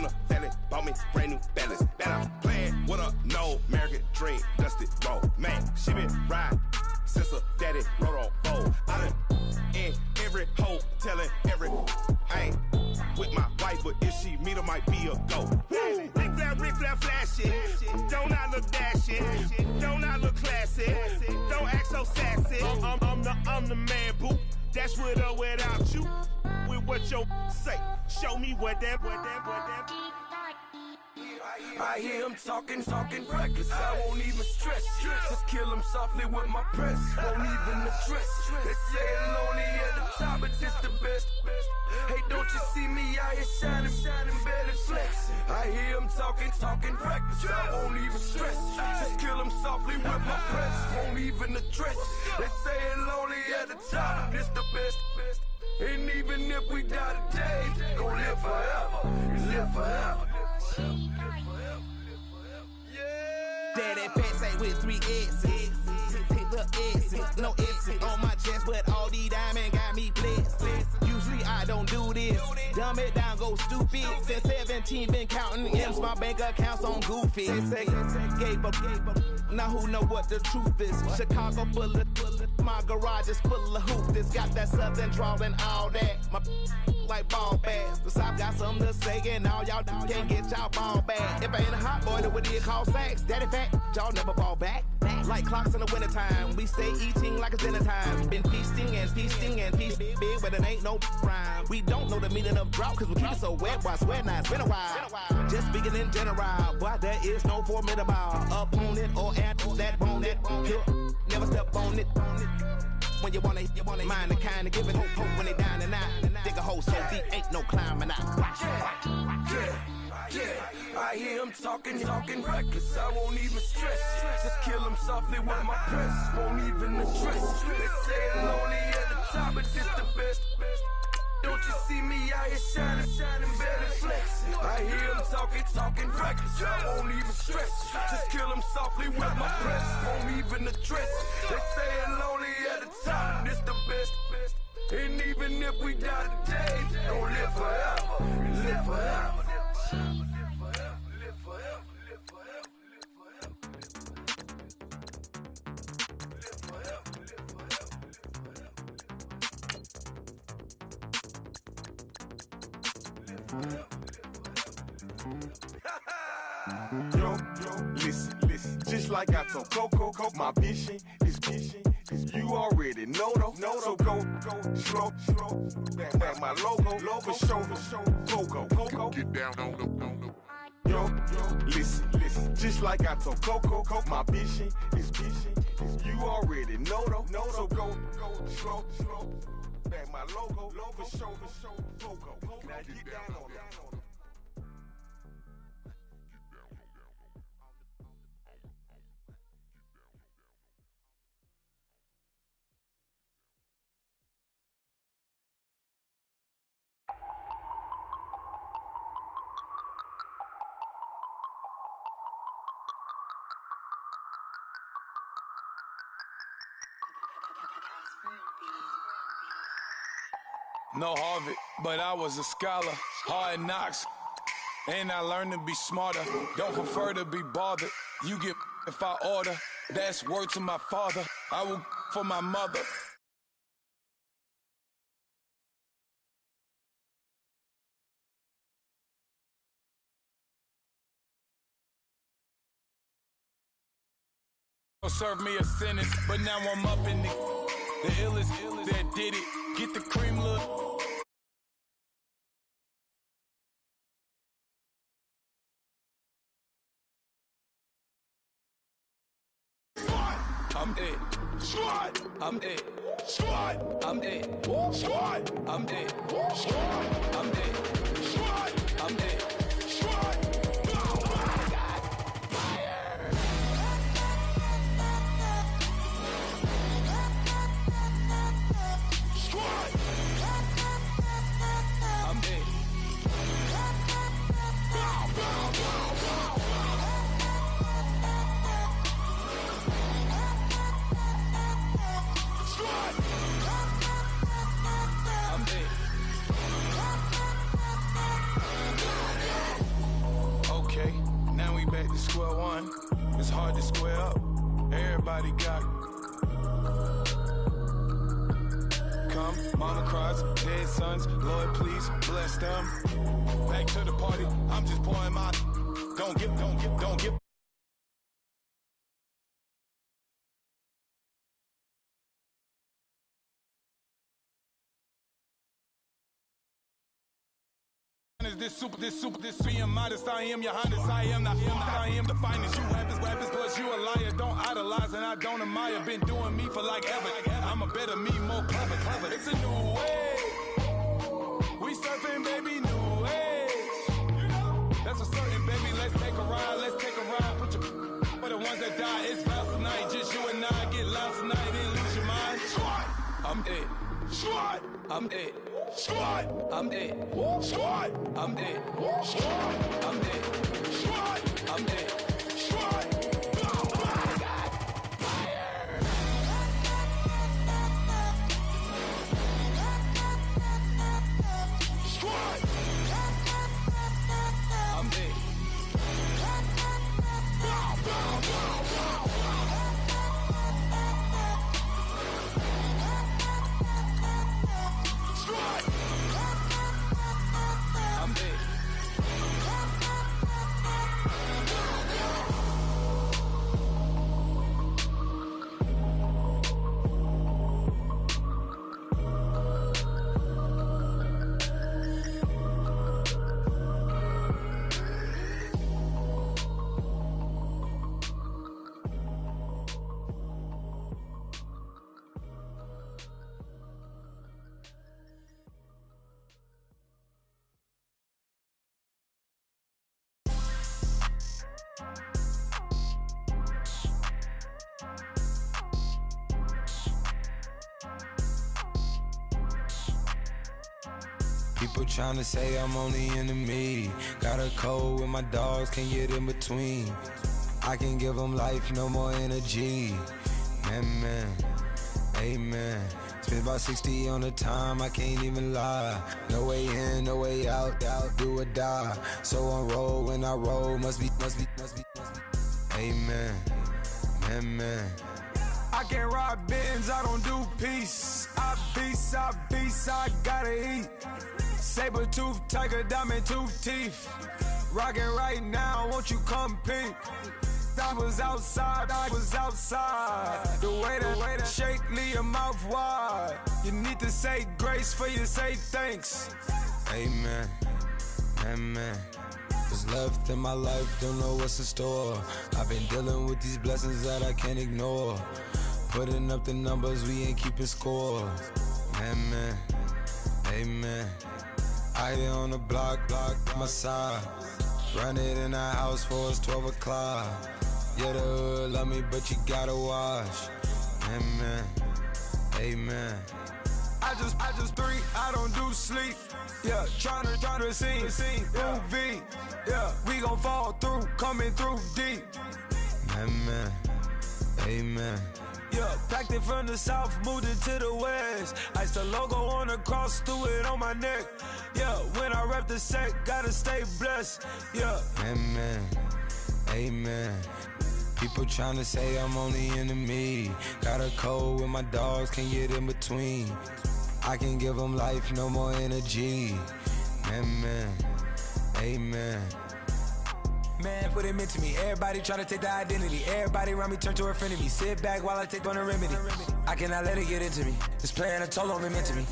on the valley, bought me brand new balance. That I'm playing with a no American dream, dusty road. Man, she been riding since her daddy rode on fold. I done in every hole, telling every I ain't with my wife, but if she meet her, might be a go. Rick Flair flashing, don't I look dashing, don't I look classy, don't act so sassy. I'm the man, boo. That's with or without you. With what your say, show me what that. I hear him talking reckless. I won't even stress. Just kill him softly with my press. Won't even address. They say I'm lonely at the top, but this the best. Hey, don't you see me out here shining, better flex? I hear him talking reckless. I won't even stress. Just kill him softly with my press. Won't even address. They say I'm lonely at the top, this the best. And even if we die today, gon' live forever. Live forever. Daddy pants ain't with 3 S's. Look, S's, no S's on my chest, but all these diamonds got me blessed. Usually I don't do this. Dumb it down, go stupid. Since 17, been counting M's, my bank accounts on Goofy. Say, gave up. Now who know what the truth is? Chicago full of, my garage is full of hoopers. Got that southern drawl and all that. My like ball bags. The South got something to say, and all y'all can't get y'all ball back. If I ain't a hot boy, then what do you call sacks? Daddy fat, y'all never fall back. Like clocks in the wintertime, we stay eating like it's dinner time. Been feasting and feasting big, but it ain't no rhyme. We don't know the meaning of drought, cause we keep it so wet. Why swear now, it's been a while. Just speaking in general, boy, there is no formidable opponent or at that bone that never step on it. When you wanna mind the kind of giving hope when they down and out. Dig a hole so deep, ain't no climbing out. Yeah, I hear him talking reckless. I won't even stress. Just kill him softly with my press. Won't even address. They say I'm lonely at the top, but this the best. Don't you see me out here shining, better flex? I hear him talking reckless. I won't even stress. Just kill him softly with my press. Won't even address. They say I'm lonely at the top, this the best. And even if we die today, don't live forever. Live forever. Yo, listen, just like I told Coco, my vision is you already know though, so go, slow, back my logo, for show, Coco, get down on the. Yo, listen, just like I told Coco, my vision is you already know though, so go, slow, back my logo, for show, Coco, now get down on that. No Harvard, but I was a scholar. Hard knocks, and I learned to be smarter. Don't prefer to be bothered. You get if I order. That's word to my father. I will for my mother. Serve me a sentence, but now I'm up in the illest that did it. Get the cream look. I'm it. Squad. I'm it. Squad. I'm it. Squad. I'm it. Squad. I'm it. Squad. I'm it. Squad. to square one. It's hard to square up. Everybody got come, mama cries, dead sons. Lord, please bless them. Back to the party. I'm just pouring my. Don't get. This being modest, I am your highness, I am the finest. You weapons, cause you a liar. Don't idolize and I don't admire. Been doing me for like ever. I'm a better me, more clever. It's a new way. We surfing, baby, new age. That's for certain, baby. Let's take a ride. Put your for the ones that die. It's vows tonight. Just you and I get lost tonight and lose your mind. I'm it. Squad, I'm it. Squad, I'm it. Squad, I'm it. Squad, I'm it. Squad, I'm it. Squad. People tryna say I'm only in the me. Got a cold with my dogs, can't get in between. I can give them life, no more energy. Man, amen. Spent about 60 on the time, I can't even lie. No way in, no way out, do or die. So on roll, when I roll, must be. Amen, man. I can't ride Benz, I don't do peace. I beast, I gotta eat. Saber tooth, tiger, diamond tooth teeth. Rockin' right now, won't you come peep? I was outside. The way that shake, leave your mouth wide. You need to say grace for you say thanks. Amen, what's left in my life, don't know what's in store. I've been dealing with these blessings that I can't ignore. Putting up the numbers, we ain't keeping score. Amen. I here on the block, my side. Run it in the house for us 12 o'clock. Yeah, the hood love me, but you gotta watch. Amen. I just three, I don't do sleep. Yeah, tryna see. UV. Yeah, we gon' fall through, coming through deep. Amen. Yeah, packed it from the south, moved it to the west. Iced the logo on the cross, threw it on my neck. Yeah, when I rep the set, gotta stay blessed. Yeah. Amen. People tryna say I'm only in the me. Got a cold with my dogs, can't get in between. I can give them life, no more energy. Amen. Man, what it meant to me. Everybody tryna take the identity. Everybody around me turn to a friend of me. Sit back while I take on a remedy. I cannot let it get into me. This playing a toll on me, meant to me.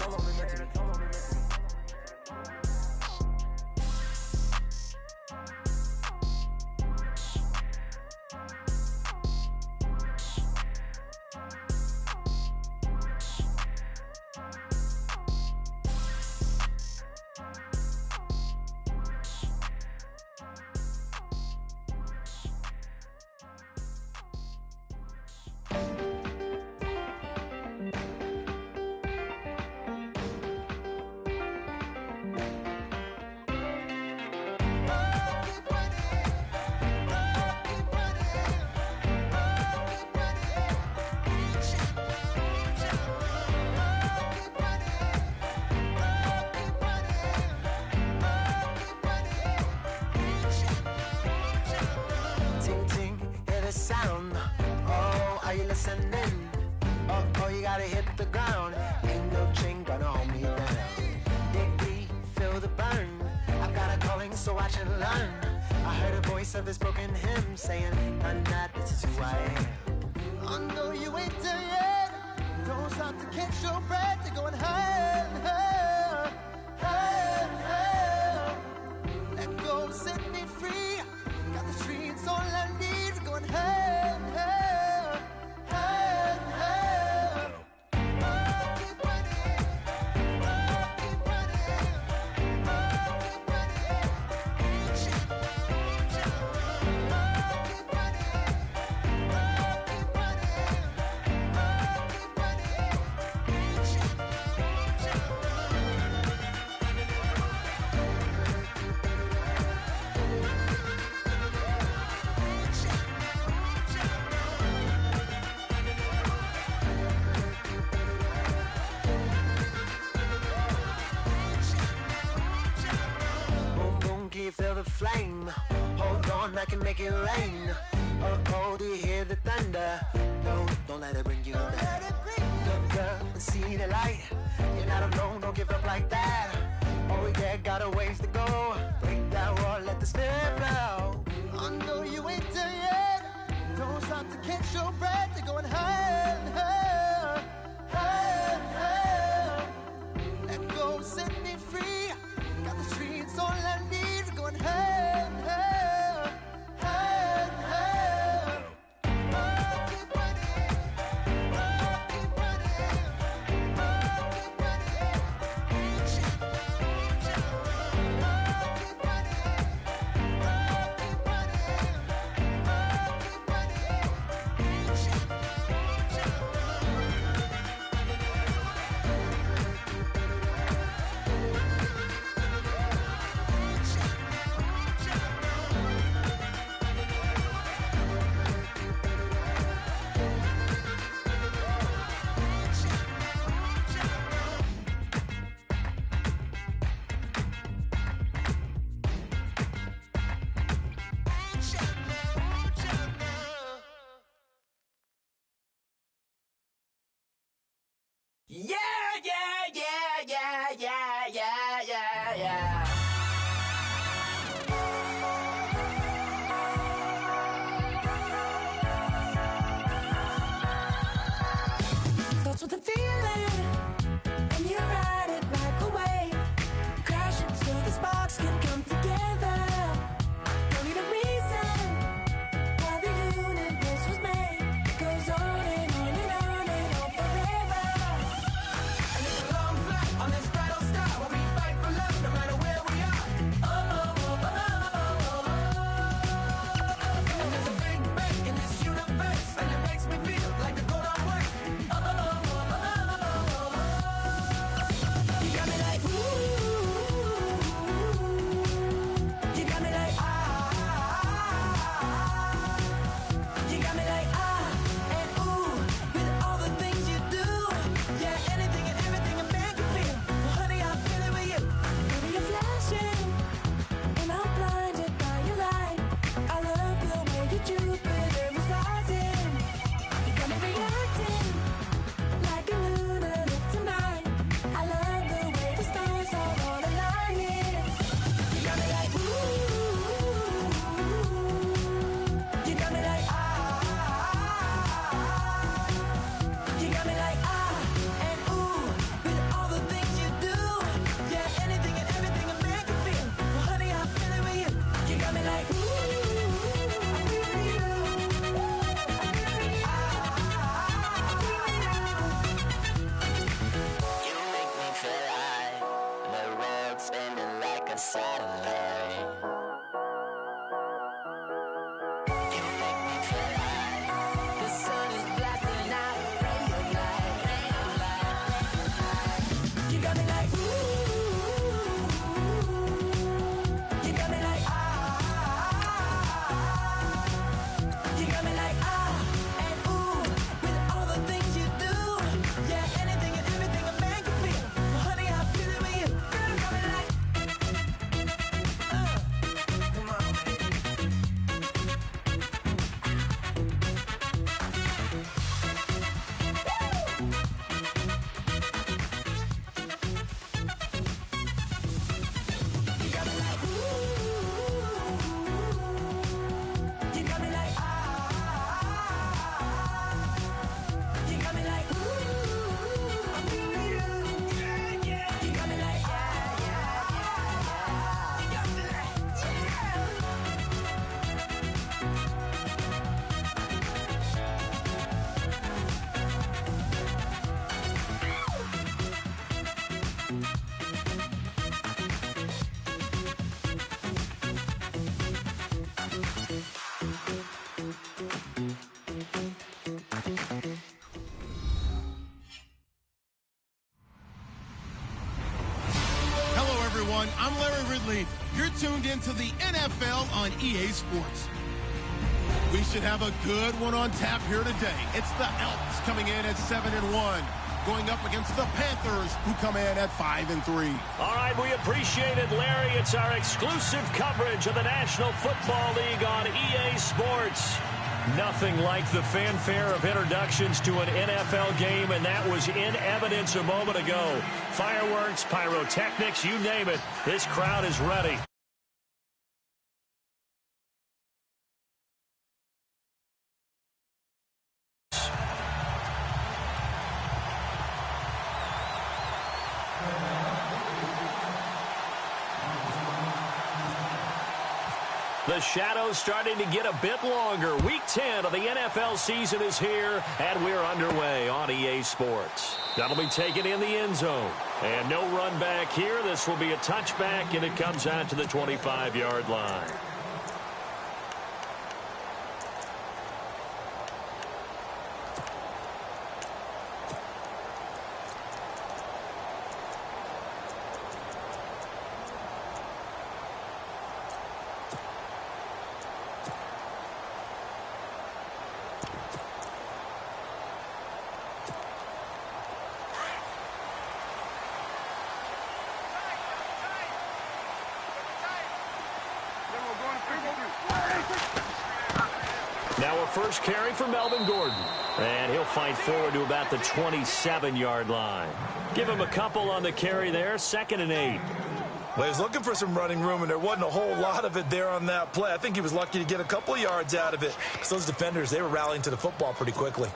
ascending. Oh, you gotta hit the ground. Ain't no chain gonna hold me down. Dig deep, feel the burn. I've got a calling, so watch and learn. I heard a voice of his broken hymn saying, nah, this is who I am. I know you ain't there yet. Don't stop to catch your breath. You're going higher, higher, higher, higher. Let go, set me free. Got the streets all I need. We're going higher, higher, higher, higher. Keep running, keep running, keep running. Reach out, reach out. Keep running, keep running, keep running. Reach out, reach out. Boom, boom, can you feel the flame? Hold on, I can make it rain. Oh, do you hear the thunder? No, don't let it bring you down. Look up and see the light. You're not alone, don't give up like that. Oh yeah, got a ways to go. Break that wall, let the spirit flow. I know you ain't there yet. Don't stop to catch your breath. You're going higher, higher, higher, higher. Let go, set me free. Got the streets all I need. We're going higher, higher, higher, higher. Keep running, keep running, keep running. Reach out, reach out. Keep running, keep running, keep running. Reach out, reach out. everyone. I'm Larry Ridley. You're tuned into the NFL on EA Sports. We should have a good one on tap here today. It's the Elks coming in at 7-1, going up against the Panthers, who come in at 5-3. All right, we appreciate it, Larry. It's our exclusive coverage of the National Football League on EA Sports. Nothing like the fanfare of introductions to an NFL game, and that was in evidence a moment ago. Fireworks, pyrotechnics, you name it. This crowd is ready. The shadow's starting to get a bit longer. Week 10 of the NFL season is here, and we're underway on EA Sports. That'll be taken in the end zone. And no run back here. This will be a touchback, and it comes out to the 25-yard line. Now a first carry for Melvin Gordon. And he'll fight forward to about the 27-yard line. Give him a couple on the carry there. 2nd and 8. Well, he was looking for some running room, and there wasn't a whole lot of it there on that play. I think he was lucky to get a couple of yards out of it, because those defenders, they were rallying to the football pretty quickly.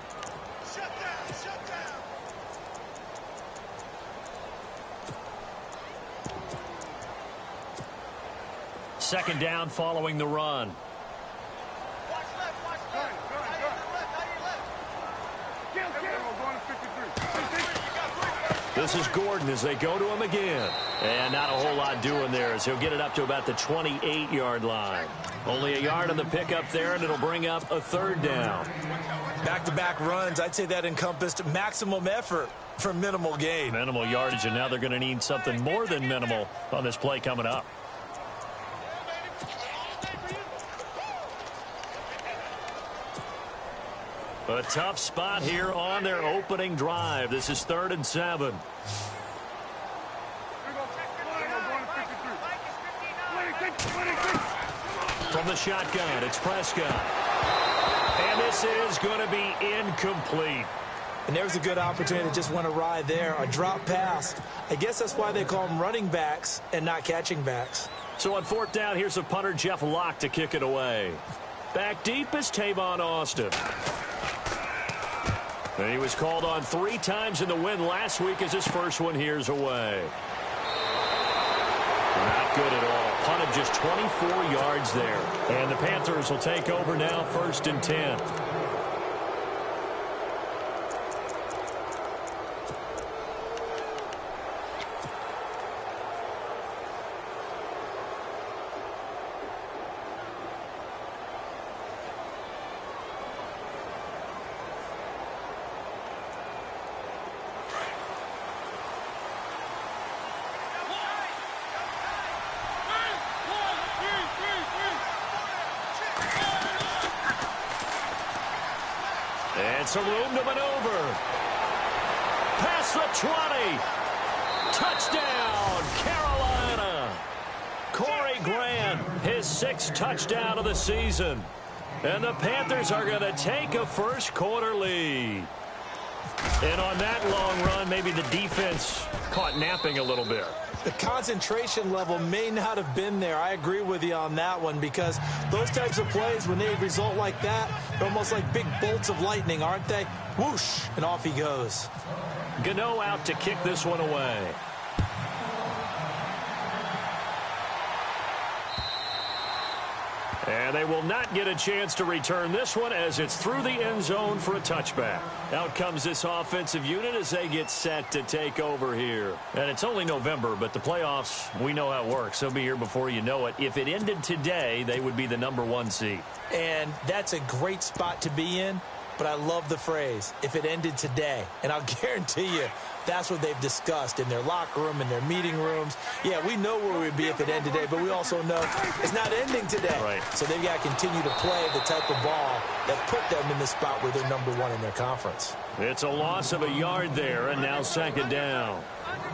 Second down following the run. This is Gordon as they go to him again. And not a whole lot doing there as he'll get it up to about the 28-yard line. Only a yard on the pickup there, and it'll bring up a 3rd down. Back-to-back runs, I'd say that encompassed maximum effort for minimal gain. Minimal yardage, and now they're going to need something more than minimal on this play coming up. A tough spot here on their opening drive. This is 3rd and 7. From the shotgun, it's Prescott. And this is going to be incomplete. And there's a good opportunity to just went awry there. A drop pass. I guess that's why they call them running backs and not catching backs. So on 4th down, here's a punter, Jeff Locke, to kick it away. Back deep is Tavon Austin. And he was called on 3 times in the win last week as his first one here's away. Not good at all. Punted just 24 yards there. And the Panthers will take over now, 1st and 10. And some room to maneuver. Past the 20. Touchdown, Carolina. Corey Grant, his 6th touchdown of the season. And the Panthers are going to take a first-quarter lead. And on that long run, maybe the defense caught napping a little bit. The concentration level may not have been there. I agree with you on that one, because those types of plays, when they result like that, they're almost like big bolts of lightning, aren't they? Whoosh, and off he goes. Gano out to kick this one away. And they will not get a chance to return this one as it's through the end zone for a touchback. Out comes this offensive unit as they get set to take over here. And it's only November, but the playoffs, we know how it works. They'll be here before you know it. If it ended today, they would be the #1 seed. And that's a great spot to be in. but I love the phrase, if it ended today. And I'll guarantee you, that's what they've discussed in their locker room, in their meeting rooms. Yeah, we know where we'd be if it ended today, but we also know it's not ending today. Right. So they've got to continue to play the type of ball that put them in the spot where they're #1 in their conference. It's a loss of a yard there, and now second down.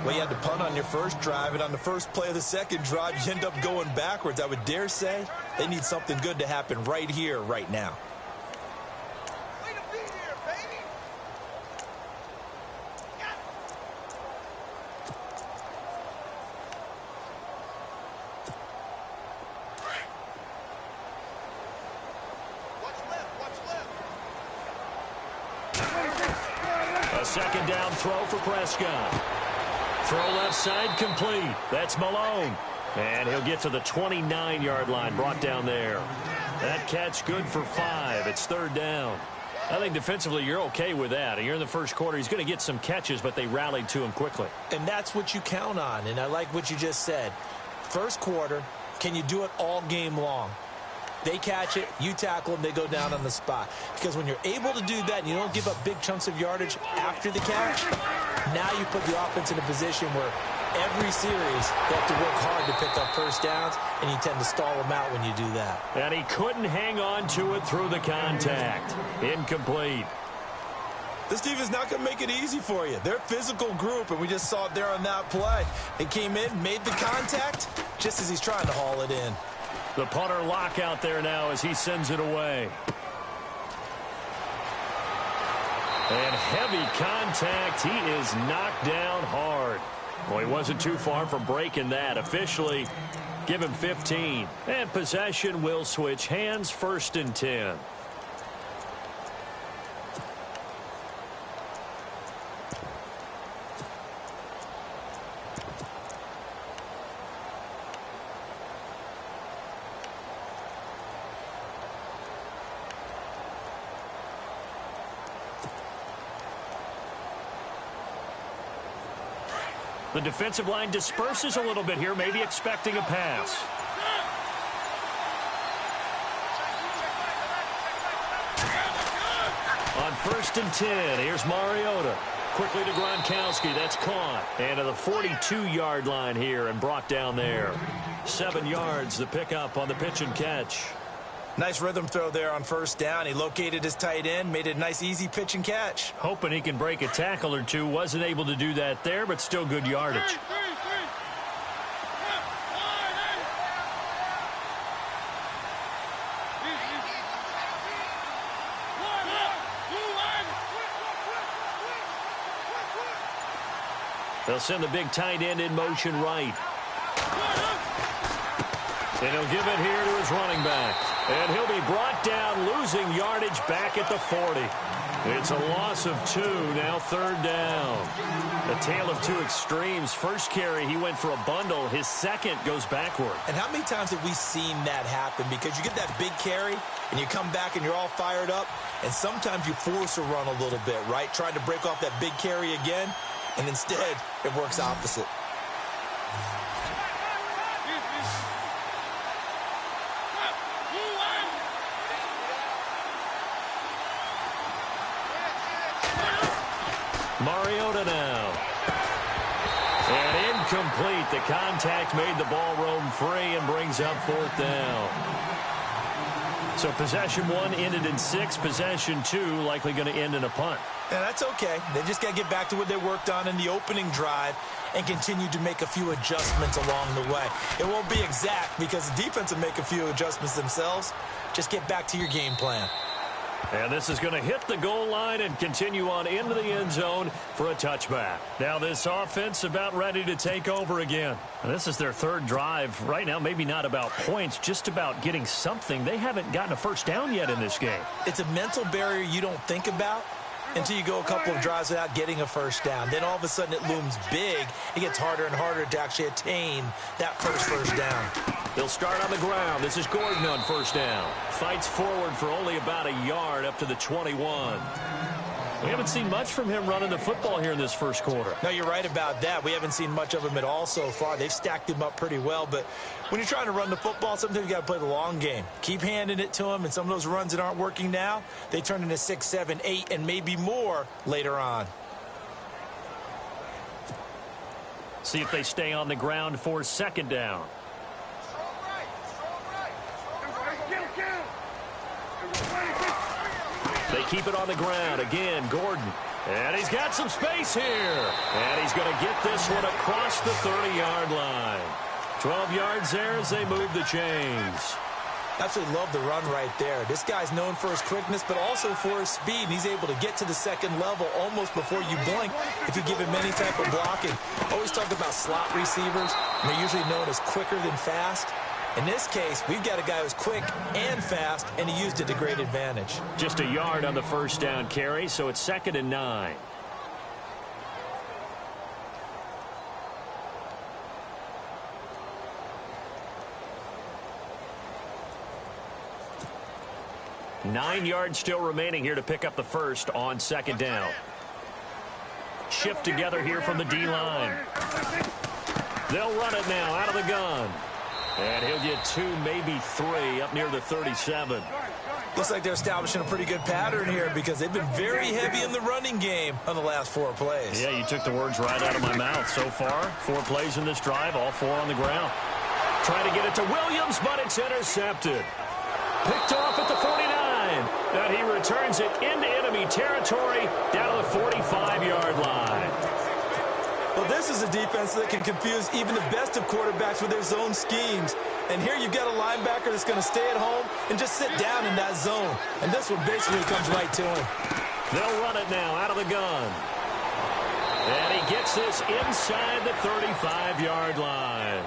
Well, you had to punt on your first drive, and on the first play of the second drive, you end up going backwards. I would dare say they need something good to happen right here, right now. A second down throw for Prescott. Throw left side complete. That's Malone. And he'll get to the 29-yard line, brought down there. That catch good for 5. It's third down. I think defensively you're okay with that. You're in the first quarter. He's going to get some catches, but they rallied to him quickly. And that's what you count on, and I like what you just said. First quarter, can you do it all game long? They catch it, you tackle them, they go down on the spot. Because when you're able to do that and you don't give up big chunks of yardage after the catch, now you put the offense in a position where every series they have to work hard to pick up first downs, and you tend to stall them out when you do that. And he couldn't hang on to it through the contact. Incomplete. This team is not going to make it easy for you. They're a physical group, and we just saw it there on that play. They came in, made the contact, just as he's trying to haul it in. The punter lock out there now as he sends it away. And heavy contact. He is knocked down hard. Well, he wasn't too far from breaking that. Officially, give him 15. And possession will switch hands, 1st and 10. The defensive line disperses a little bit here, maybe expecting a pass. On 1st and 10, here's Mariota. Quickly to Gronkowski, that's caught. And to the 42-yard line here and brought down there. 7 yards, the pickup on the pitch and catch. Nice rhythm throw there on 1st down. He located his tight end, made it a nice easy pitch and catch. Hoping he can break a tackle or two. Wasn't able to do that there, but still good yardage. They'll send the big tight end in motion right. And he'll give it here to his running back. And he'll be brought down, losing yardage back at the 40. It's a loss of 2, now 3rd down. A tale of 2 extremes. First carry, he went for a bundle. His second goes backward. And how many times have we seen that happen? Because you get that big carry, and you come back and you're all fired up, and sometimes you force a run a little bit, right? Trying to break off that big carry again, and instead it works opposite. Mariota now. And incomplete. The contact made the ball roam free and brings up 4th down. So possession 1 ended in 6. Possession 2 likely going to end in a punt. And that's okay. They just got to get back to what they worked on in the opening drive and continue to make a few adjustments along the way. It won't be exact because the defense will make a few adjustments themselves. Just get back to your game plan. And this is going to hit the goal line and continue on into the end zone for a touchback. Now this offense about ready to take over again. And this is their 3rd drive. Right now, maybe not about points, just about getting something. They haven't gotten a first down yet in this game. It's a mental barrier you don't think about until you go a couple of drives without getting a first down. Then all of a sudden it looms big. It gets harder and harder to actually attain that first down. They'll start on the ground. This is Gordon on 1st down. Fights forward for only about a yard up to the 21. We haven't seen much from him running the football here in this first quarter. No, you're right about that. We haven't seen much of him at all so far. They've stacked him up pretty well, but when you're trying to run the football, sometimes you got to play the long game. Keep handing it to him, and some of those runs that aren't working now, they turn into 6, 7, 8, and maybe more later on. See if they stay on the ground for second down. They keep it on the ground. Again, Gordon. And he's got some space here. And he's going to get this one across the 30-yard line. 12 yards there as they move the chains. Absolutely love the run right there. This guy's known for his quickness, but also for his speed. And he's able to get to the second level almost before you blink if you give him any type of blocking. Always talk about slot receivers, and they're usually known as quicker than fast. In this case, we've got a guy who's quick and fast, and he used it to great advantage. Just a yard on the first down carry, so it's 2nd and 9. Nine yards still remaining here to pick up the first on second down. Shift together here from the D-line. They'll run it now out of the gun. And he'll get 2, maybe 3 up near the 37. Looks like they're establishing a pretty good pattern here because they've been very heavy in the running game on the last 4 plays. Yeah, you took the words right out of my mouth. So far, 4 plays in this drive, all 4 on the ground. Trying to get it to Williams, but it's intercepted. Picked off at the 49. And he returns it into enemy territory down to the 45-yard line. Well, this is a defense that can confuse even the best of quarterbacks with their zone schemes. And here you've got a linebacker that's going to stay at home and just sit down in that zone. And this one basically comes right to him. They'll run it now out of the gun. And he gets this inside the 35-yard line.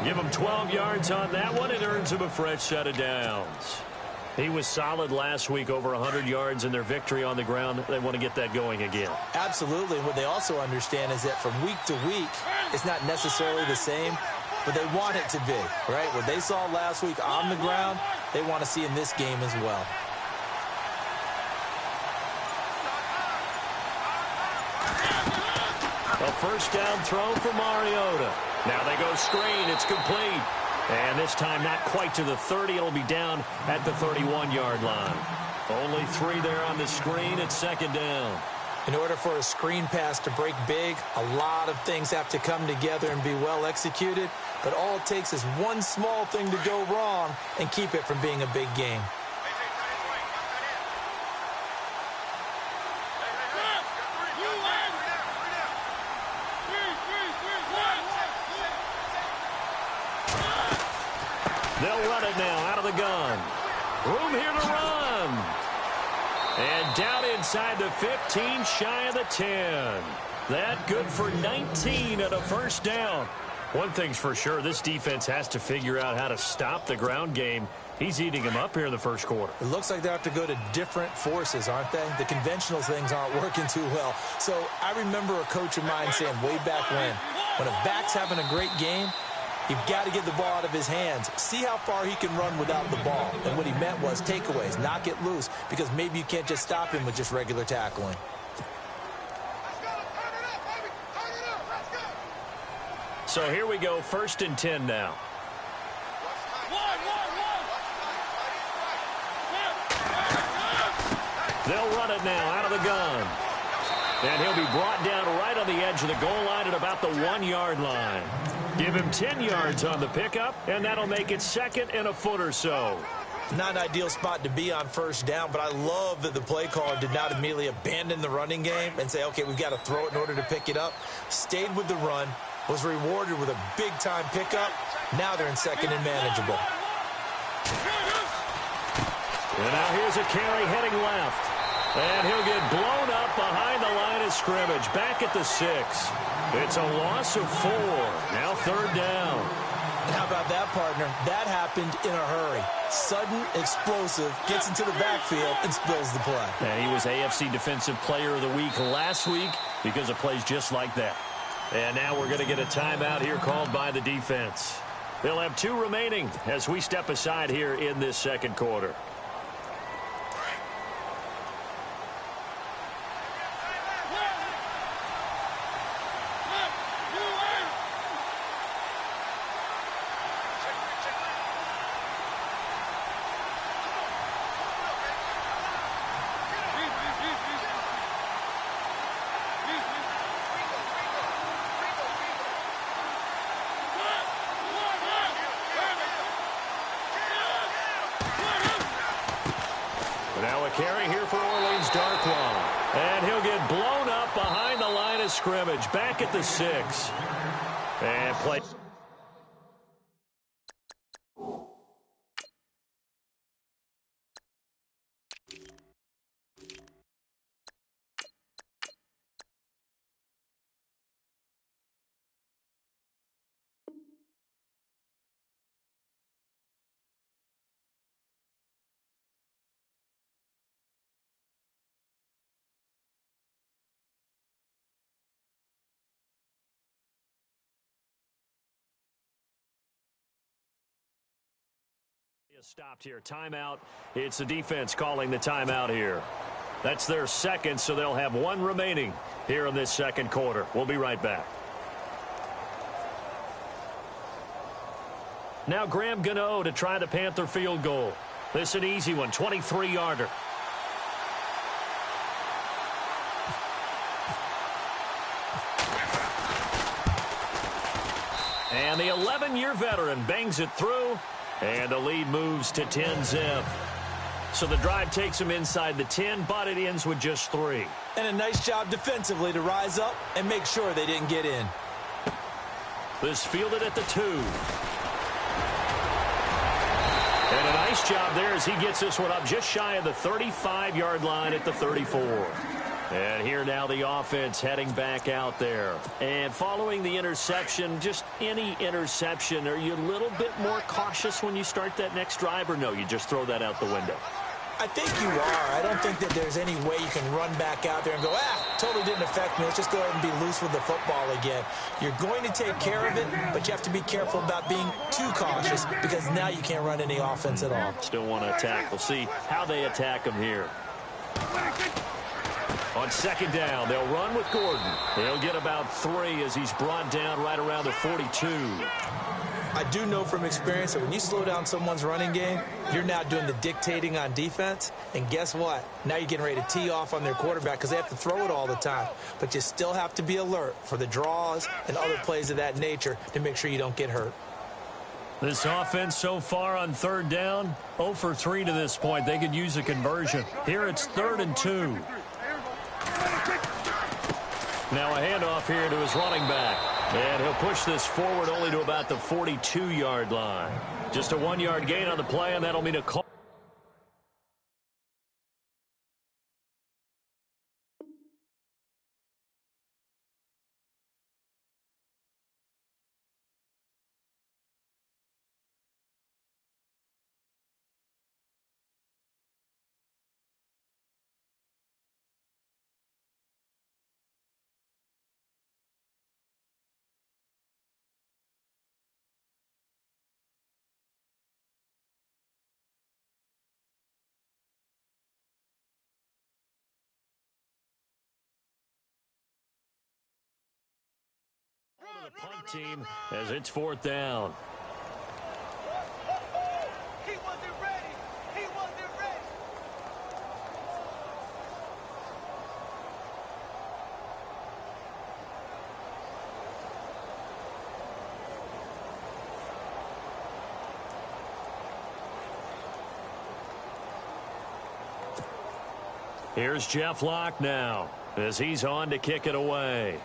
Give him 12 yards on that one. It earns him a fresh set of downs. He was solid last week, over 100 yards in their victory on the ground. They want to get that going again. Absolutely. What they also understand is that from week to week, it's not necessarily the same, but they want it to be, right? What they saw last week on the ground, they want to see in this game as well. A first down throw for Mariota. Now they go screen. It's complete. And this time not quite to the 30. It'll be down at the 31-yard line. Only 3 there on the screen at second down. In order for a screen pass to break big, a lot of things have to come together and be well executed. But all it takes is one small thing to go wrong and keep it from being a big game. They'll run it now out of the gun. Room here to run. And down inside the 15, shy of the 10. That good for 19 and a first down. One thing's for sure, this defense has to figure out how to stop the ground game. He's eating him up here in the first quarter. It looks like they have to go to different forces, aren't they? The conventional things aren't working too well. So I remember a coach of mine saying way back when a back's having a great game, you've got to get the ball out of his hands. See how far he can run without the ball. And what he meant was takeaways, knock it loose, because maybe you can't just stop him with just regular tackling. So here we go, 1st and 10 now. They'll run it now out of the gun. And he'll be brought down right on the edge of the goal line at about the 1-yard line. Give him 10 yards on the pickup, and that'll make it 2nd and a foot or so. Not an ideal spot to be on first down, but I love that the play caller did not immediately abandon the running game and say, okay, we've got to throw it in order to pick it up. Stayed with the run, was rewarded with a big-time pickup. Now they're in 2nd and manageable. And now here's a carry heading left. And he'll get blown up behind the line of scrimmage, back at the 6. It's a loss of 4. Now 3rd down. And how about that, partner? That happened in a hurry. Sudden, explosive, gets into the backfield, and spills the play. And he was AFC Defensive Player of the Week last week because of plays just like that. And now we're going to get a timeout here called by the defense. They'll have 2 remaining as we step aside here in this second quarter. Now a carry here for Orleans Darkwa. And he'll get blown up behind the line of scrimmage. Back at the 6. And play. Stopped here. Timeout. It's the defense calling the timeout here. That's their second, so they'll have one remaining here in this second quarter. We'll be right back. Now Graham Gano to try the Panther field goal. This is an easy one, 23-yarder. And the 11-year veteran bangs it through. And the lead moves to 10-zip. So the drive takes them inside the 10, but it ends with just 3. And a nice job defensively to rise up and make sure they didn't get in. This fielded at the 2. And a nice job there as he gets this one up just shy of the 35-yard line at the 34. And here now the offense heading back out there. And following the interception, just any interception, are you a little bit more cautious when you start that next drive, or no, you just throw that out the window? I think you are. I don't think that there's any way you can run back out there and go, totally didn't affect me. Let's just go ahead and be loose with the football again. You're going to take care of it, but you have to be careful about being too cautious because now you can't run any offense at all. Still want to attack. We'll see how they attack them here. On second down, they'll run with Gordon. He'll get about 3 as he's brought down right around the 42. I do know from experience that when you slow down someone's running game, you're now doing the dictating on defense. And guess what? Now you're getting ready to tee off on their quarterback because they have to throw it all the time. But you still have to be alert for the draws and other plays of that nature to make sure you don't get hurt. This offense so far on third down, 0 for 3 to this point. They could use a conversion. Here it's 3rd and 2. Now a handoff here to his running back. And he'll push this forward only to about the 42-yard line. Just a 1-yard gain on the play, and that'll mean a call. The punt team as it's 4th down. He wasn't ready. He wasn't ready. Here's Jeff Locke now as he's on to kick it away.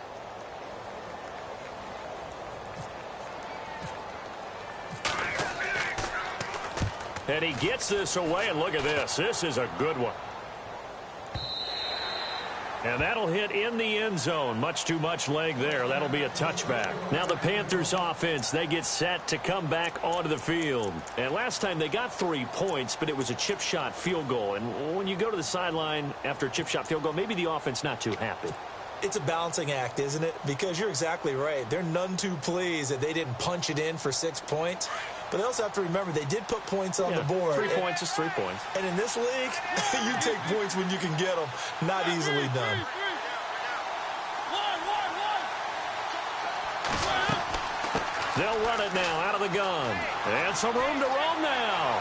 And he gets this away, and look at this. This is a good one. And that'll hit in the end zone. Much too much leg there. That'll be a touchback. Now the Panthers offense, they get set to come back onto the field. And last time they got 3 points, but it was a chip shot field goal. And when you go to the sideline after a chip shot field goal, maybe the offense not too happy. It's a balancing act, isn't it? Because you're exactly right. They're none too pleased that they didn't punch it in for 6 points. But they also have to remember they did put points on the board. 3 points is 3 points. And in this league, you take points when you can get them. Not easily done. They'll run it now out of the gun. And some room to roam now.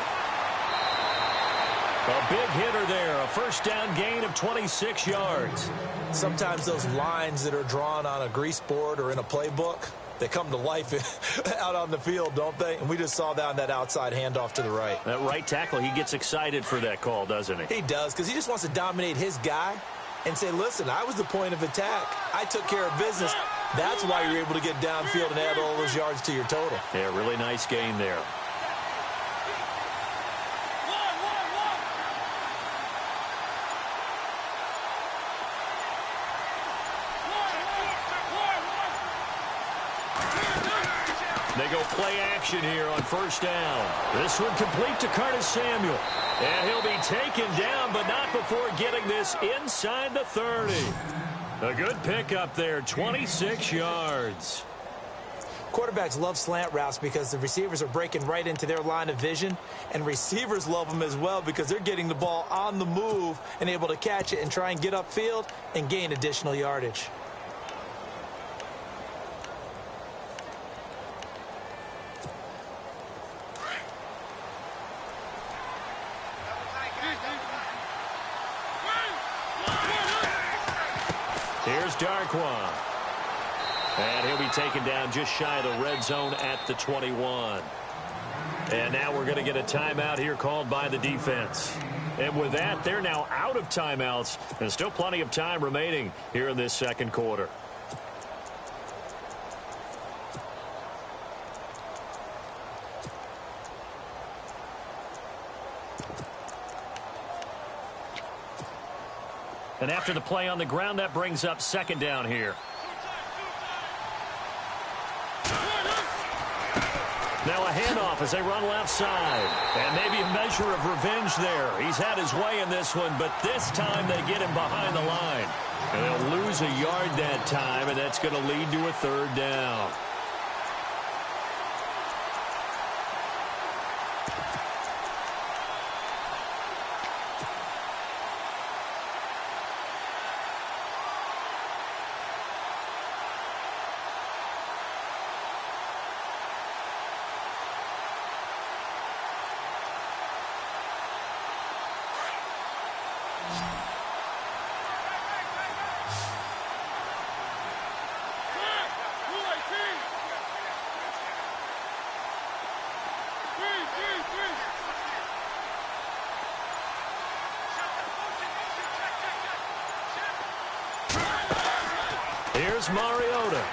A big hitter there. A first down gain of 26 yards. Sometimes those lines that are drawn on a grease board or in a playbook, they come to life out on the field, don't they? And we just saw that on that outside handoff to the right. That right tackle, he gets excited for that call, doesn't he? He does, because he just wants to dominate his guy and say, listen, I was the point of attack. I took care of business. That's why you're able to get downfield and add all those yards to your total. Yeah, really nice gain there. They go play action here on first down. This one complete to Curtis Samuel. And he'll be taken down, but not before getting this inside the 30. A good pickup there, 26 yards. Quarterbacks love slant routes because the receivers are breaking right into their line of vision, and receivers love them as well because they're getting the ball on the move and able to catch it and try and get upfield and gain additional yardage. Here's Darkwa. And he'll be taken down just shy of the red zone at the 21. And now we're going to get a timeout here called by the defense. And with that, they're now out of timeouts. And still plenty of time remaining here in this second quarter. And after the play on the ground, that brings up second down here. Now a handoff as they run left side. And maybe a measure of revenge there. He's had his way in this one, but this time they get him behind the line. And they'll lose a yard that time, and that's going to lead to a third down. Here's Mariota.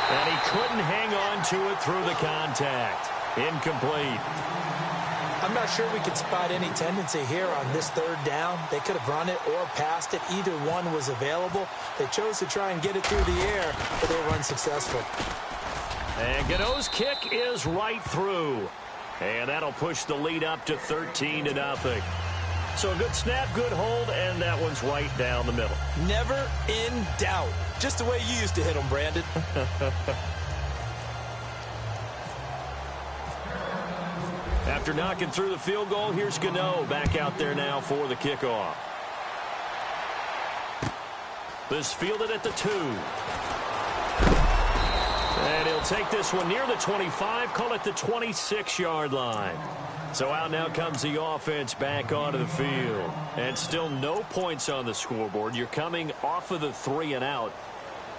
And he couldn't hang on to it through the contact. Incomplete. I'm not sure we could spot any tendency here on this third down. They could have run it or passed it. Either one was available. They chose to try and get it through the air, but they were unsuccessful. And Gano's kick is right through. And that'll push the lead up to 13-0. So a good snap, good hold, and that one's right down the middle. Never in doubt. Just the way you used to hit them, Brandon. After knocking through the field goal, here's Gano back out there now for the kickoff. This fielded at the 2. And he'll take this one near the 25, call it the 26-yard line. So out now comes the offense back onto the field. And still no points on the scoreboard. You're coming off of the 3 and out.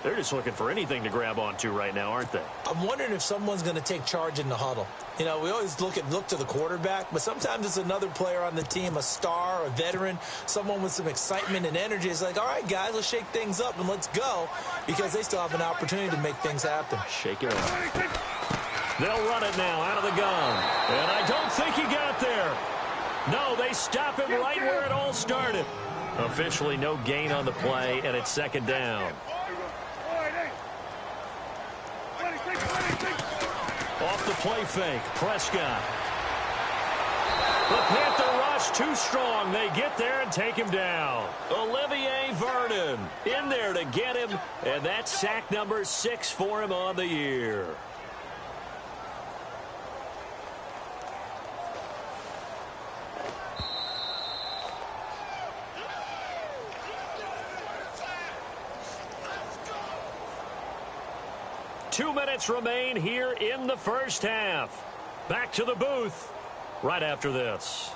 They're just looking for anything to grab onto right now, aren't they? I'm wondering if someone's going to take charge in the huddle. You know, we always look to the quarterback, but sometimes it's another player on the team, a star, a veteran, someone with some excitement and energy. It's like, all right, guys, let's shake things up and let's go, because they still have an opportunity to make things happen. Shake it up. They'll run it now out of the gun. And I don't think he got there. No, they stop him right where it all started. Officially no gain on the play, and it's second down. Off the play fake, Prescott. The Panther rush too strong. They get there and take him down. Olivier Vernon in there to get him, and that's sack number 6 for him on the year. Two minutes remain here in the first half. Back to the booth right after this.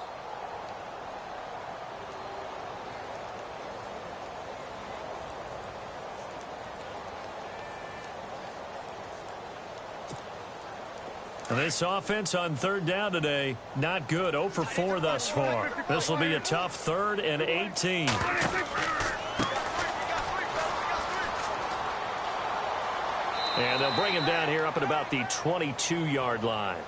This offense on third down today, not good. 0 for 4 thus far. This will be a tough 3rd and 18. And they'll bring him down here up at about the 22-yard line.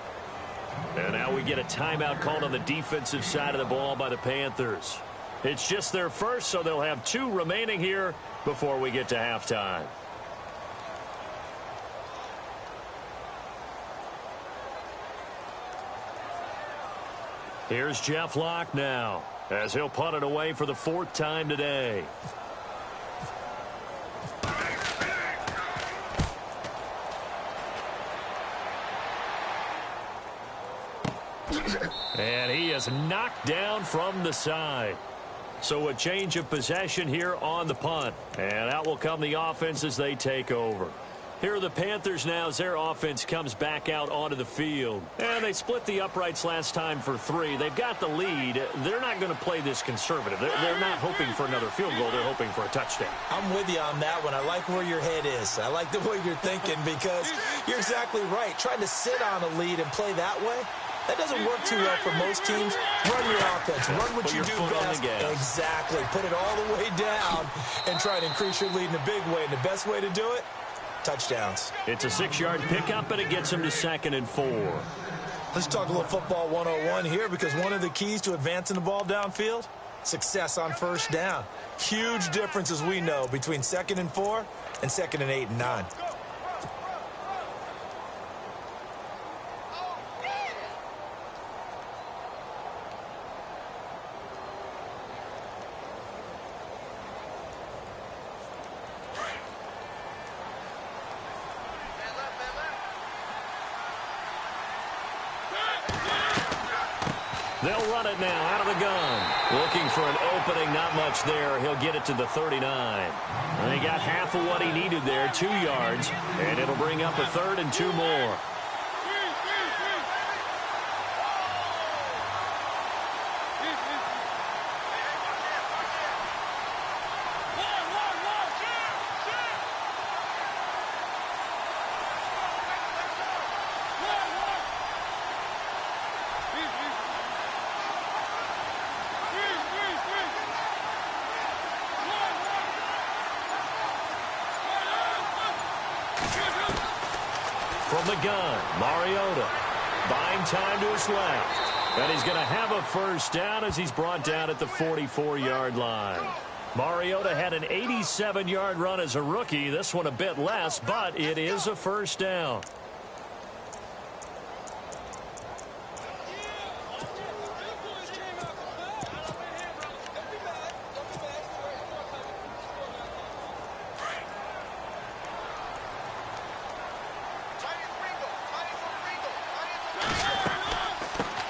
And now we get a timeout called on the defensive side of the ball by the Panthers. It's just their first, so they'll have 2 remaining here before we get to halftime. Here's Jeff Locke now, as he'll punt it away for the 4th time today. And he is knocked down from the side. So a change of possession here on the punt. And out will come the offense as they take over. Here are the Panthers now as their offense comes back out onto the field. And they split the uprights last time for 3. They've got the lead. They're not going to play this conservative. They're not hoping for another field goal. They're hoping for a touchdown. I'm with you on that one. I like where your head is. I like the way you're thinking because you're exactly right. Trying to sit on a lead and play that way, that doesn't work too well for most teams. Run your offense. Run what you do best. Exactly. Put it all the way down and try to increase your lead in a big way. And the best way to do it, touchdowns. It's a 6-yard pickup, and it gets him to 2nd and 4. Let's talk a little football 101 here because one of the keys to advancing the ball downfield, success on first down. Huge difference, as we know, between 2nd and 4 and 2nd and 8 and 9. They'll run it now out of the gun. Looking for an opening, not much there. He'll get it to the 39. And he got half of what he needed there, 2 yards. And it'll bring up a 3rd and 2 more. From the gun, Mariota buying time to his left. And he's going to have a first down as he's brought down at the 44-yard line. Mariota had an 87-yard run as a rookie. This one a bit less, but it is a first down.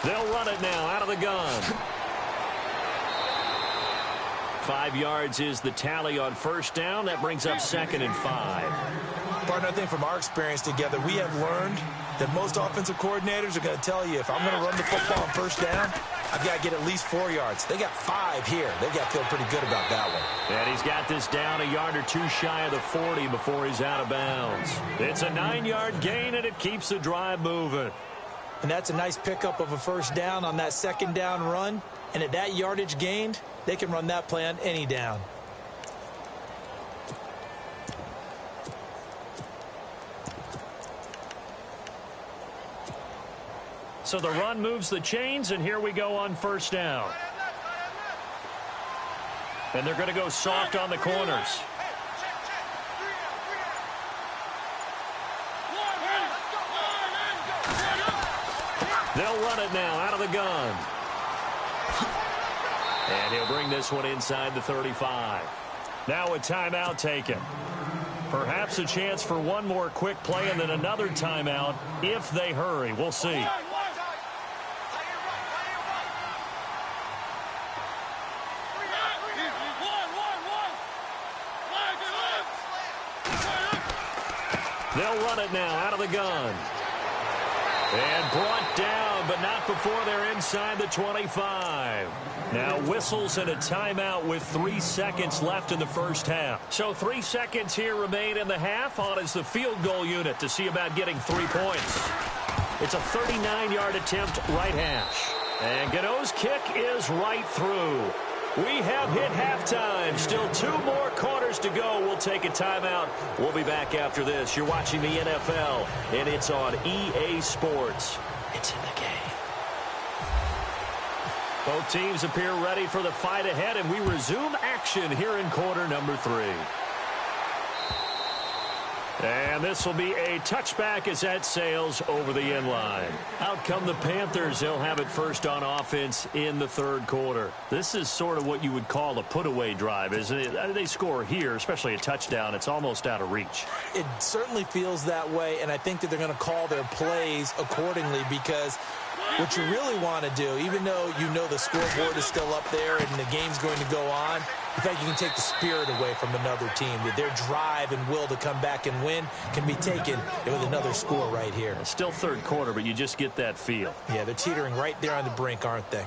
They'll run it now out of the gun. 5 yards is the tally on first down. That brings up 2nd and 5. Partner, I think from our experience together, we have learned that most offensive coordinators are going to tell you, if I'm going to run the football on first down, I've got to get at least 4 yards. They got 5 here. They've got to feel pretty good about that one. And he's got this down a yard or 2 shy of the 40 before he's out of bounds. It's a 9-yard gain, and it keeps the drive moving. And that's a nice pickup of a first down on that second down run. And at that yardage gained, they can run that play on any down. So the run moves the chains, and here we go on first down. And they're going to go soft on the corners. They'll run it now out of the gun. And he'll bring this one inside the 35. Now a timeout taken. Perhaps a chance for one more quick play and then another timeout if they hurry. We'll see. They'll run it now out of the gun. And brought down, but not before they're inside the 25. Now whistles and a timeout with 3 seconds left in the first half. So 3 seconds here remain in the half. On is the field goal unit to see about getting 3 points. It's a 39-yard attempt, right hash. And Gano's kick is right through. We have hit halftime. Still 2 more quarters to go. We'll take a timeout. We'll be back after this. You're watching the NFL, and it's on EA Sports. It's in the game. Both teams appear ready for the fight ahead, and we resume action here in quarter number 3. And this will be a touchback as that sails over the end line. Out come the Panthers. They'll have it first on offense in the third quarter. This is sort of what you would call a put-away drive, isn't it? They score here, especially a touchdown. It's almost out of reach. It certainly feels that way, and I think that they're going to call their plays accordingly because what you really want to do, even though you know the scoreboard is still up there and the game's going to go on, in fact, you can take the spirit away from another team. That their drive and will to come back and win can be taken with another score right here. It's still third quarter, but you just get that feel. Yeah, they're teetering right there on the brink, aren't they?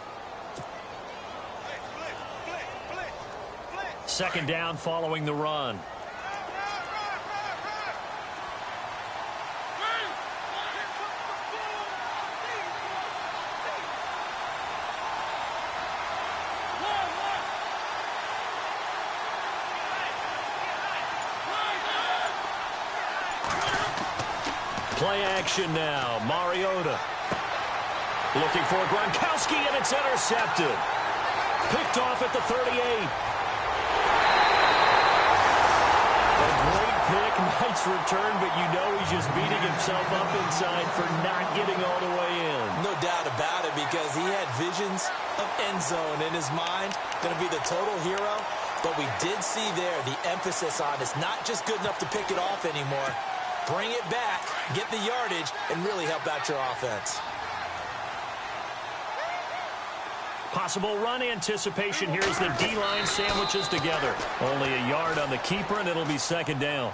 Second down following the run. Play action now. Mariota looking for Gronkowski, and it's intercepted. Picked off at the 38. A great pick, nice return, but you know he's just beating himself up inside for not getting all the way in. No doubt about it, because he had visions of end zone in his mind. Going to be the total hero. But we did see there the emphasis on it's not just good enough to pick it off anymore. Bring it back, get the yardage, and really help out your offense. Possible run anticipation here as the D-line sandwiches together. Only a yard on the keeper, and it'll be second down.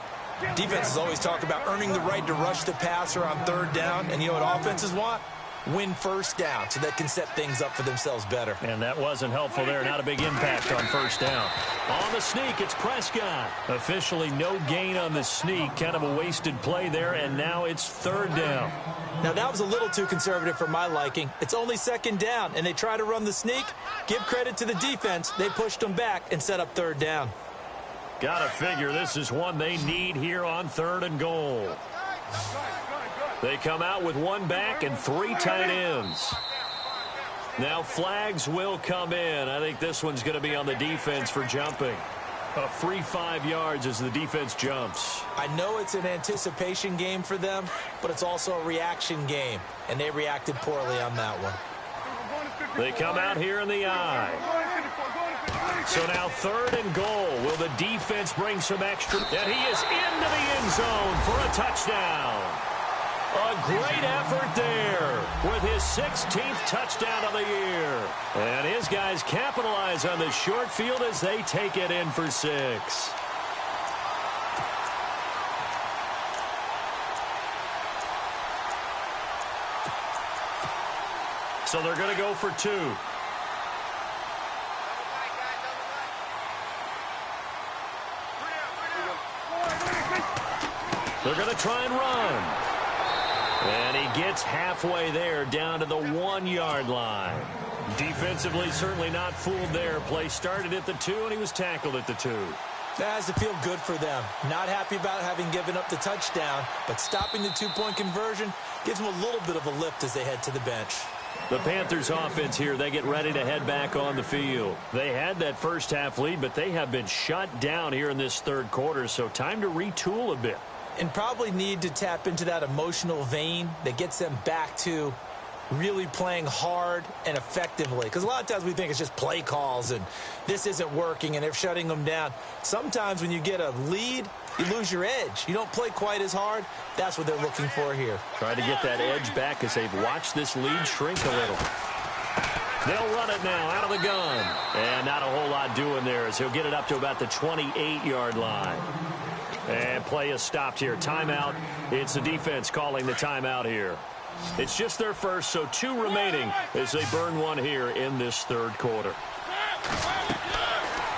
Defenses always talk about earning the right to rush the passer on third down, and you know what offenses want? Win first down so they can set things up for themselves better. And that wasn't helpful there. Not a big impact on first down. On the sneak, it's Prescott. Officially no gain on the sneak. Kind of a wasted play there, and now it's third down. Now, that was a little too conservative for my liking. It's only second down, and they try to run the sneak. Give credit to the defense. They pushed them back and set up third down. Gotta figure this is one they need here on third and goal. They come out with one back and 3 tight ends. Now flags will come in. I think this one's going to be on the defense for jumping. A free 5 yards as the defense jumps. I know it's an anticipation game for them, but it's also a reaction game, and they reacted poorly on that one. They come out here in the eye. So now third and goal. Will the defense bring some extra? And he is into the end zone for a touchdown. A great effort there with his 16th touchdown of the year. And his guys capitalize on the short field as they take it in for 6. So they're going to go for 2. They're going to try and run. And he gets halfway there, down to the 1-yard line. Defensively, certainly not fooled there. Play started at the 2, and he was tackled at the 2. That has to feel good for them. Not happy about having given up the touchdown, but stopping the 2-point conversion gives them a little bit of a lift as they head to the bench. The Panthers offense here, they get ready to head back on the field. They had that first half lead, but they have been shut down here in this third quarter, so time to retool a bit. And probably need to tap into that emotional vein that gets them back to really playing hard and effectively. Because a lot of times we think it's just play calls and this isn't working and they're shutting them down. Sometimes when you get a lead, you lose your edge. You don't play quite as hard. That's what they're looking for here. Trying to get that edge back as they've watched this lead shrink a little. They'll run it now out of the gun. And not a whole lot doing there as he'll get it up to about the 28-yard line. And play is stopped here. Timeout. It's the defense calling the timeout here. It's just their first, so 2 remaining as they burn one here in this third quarter.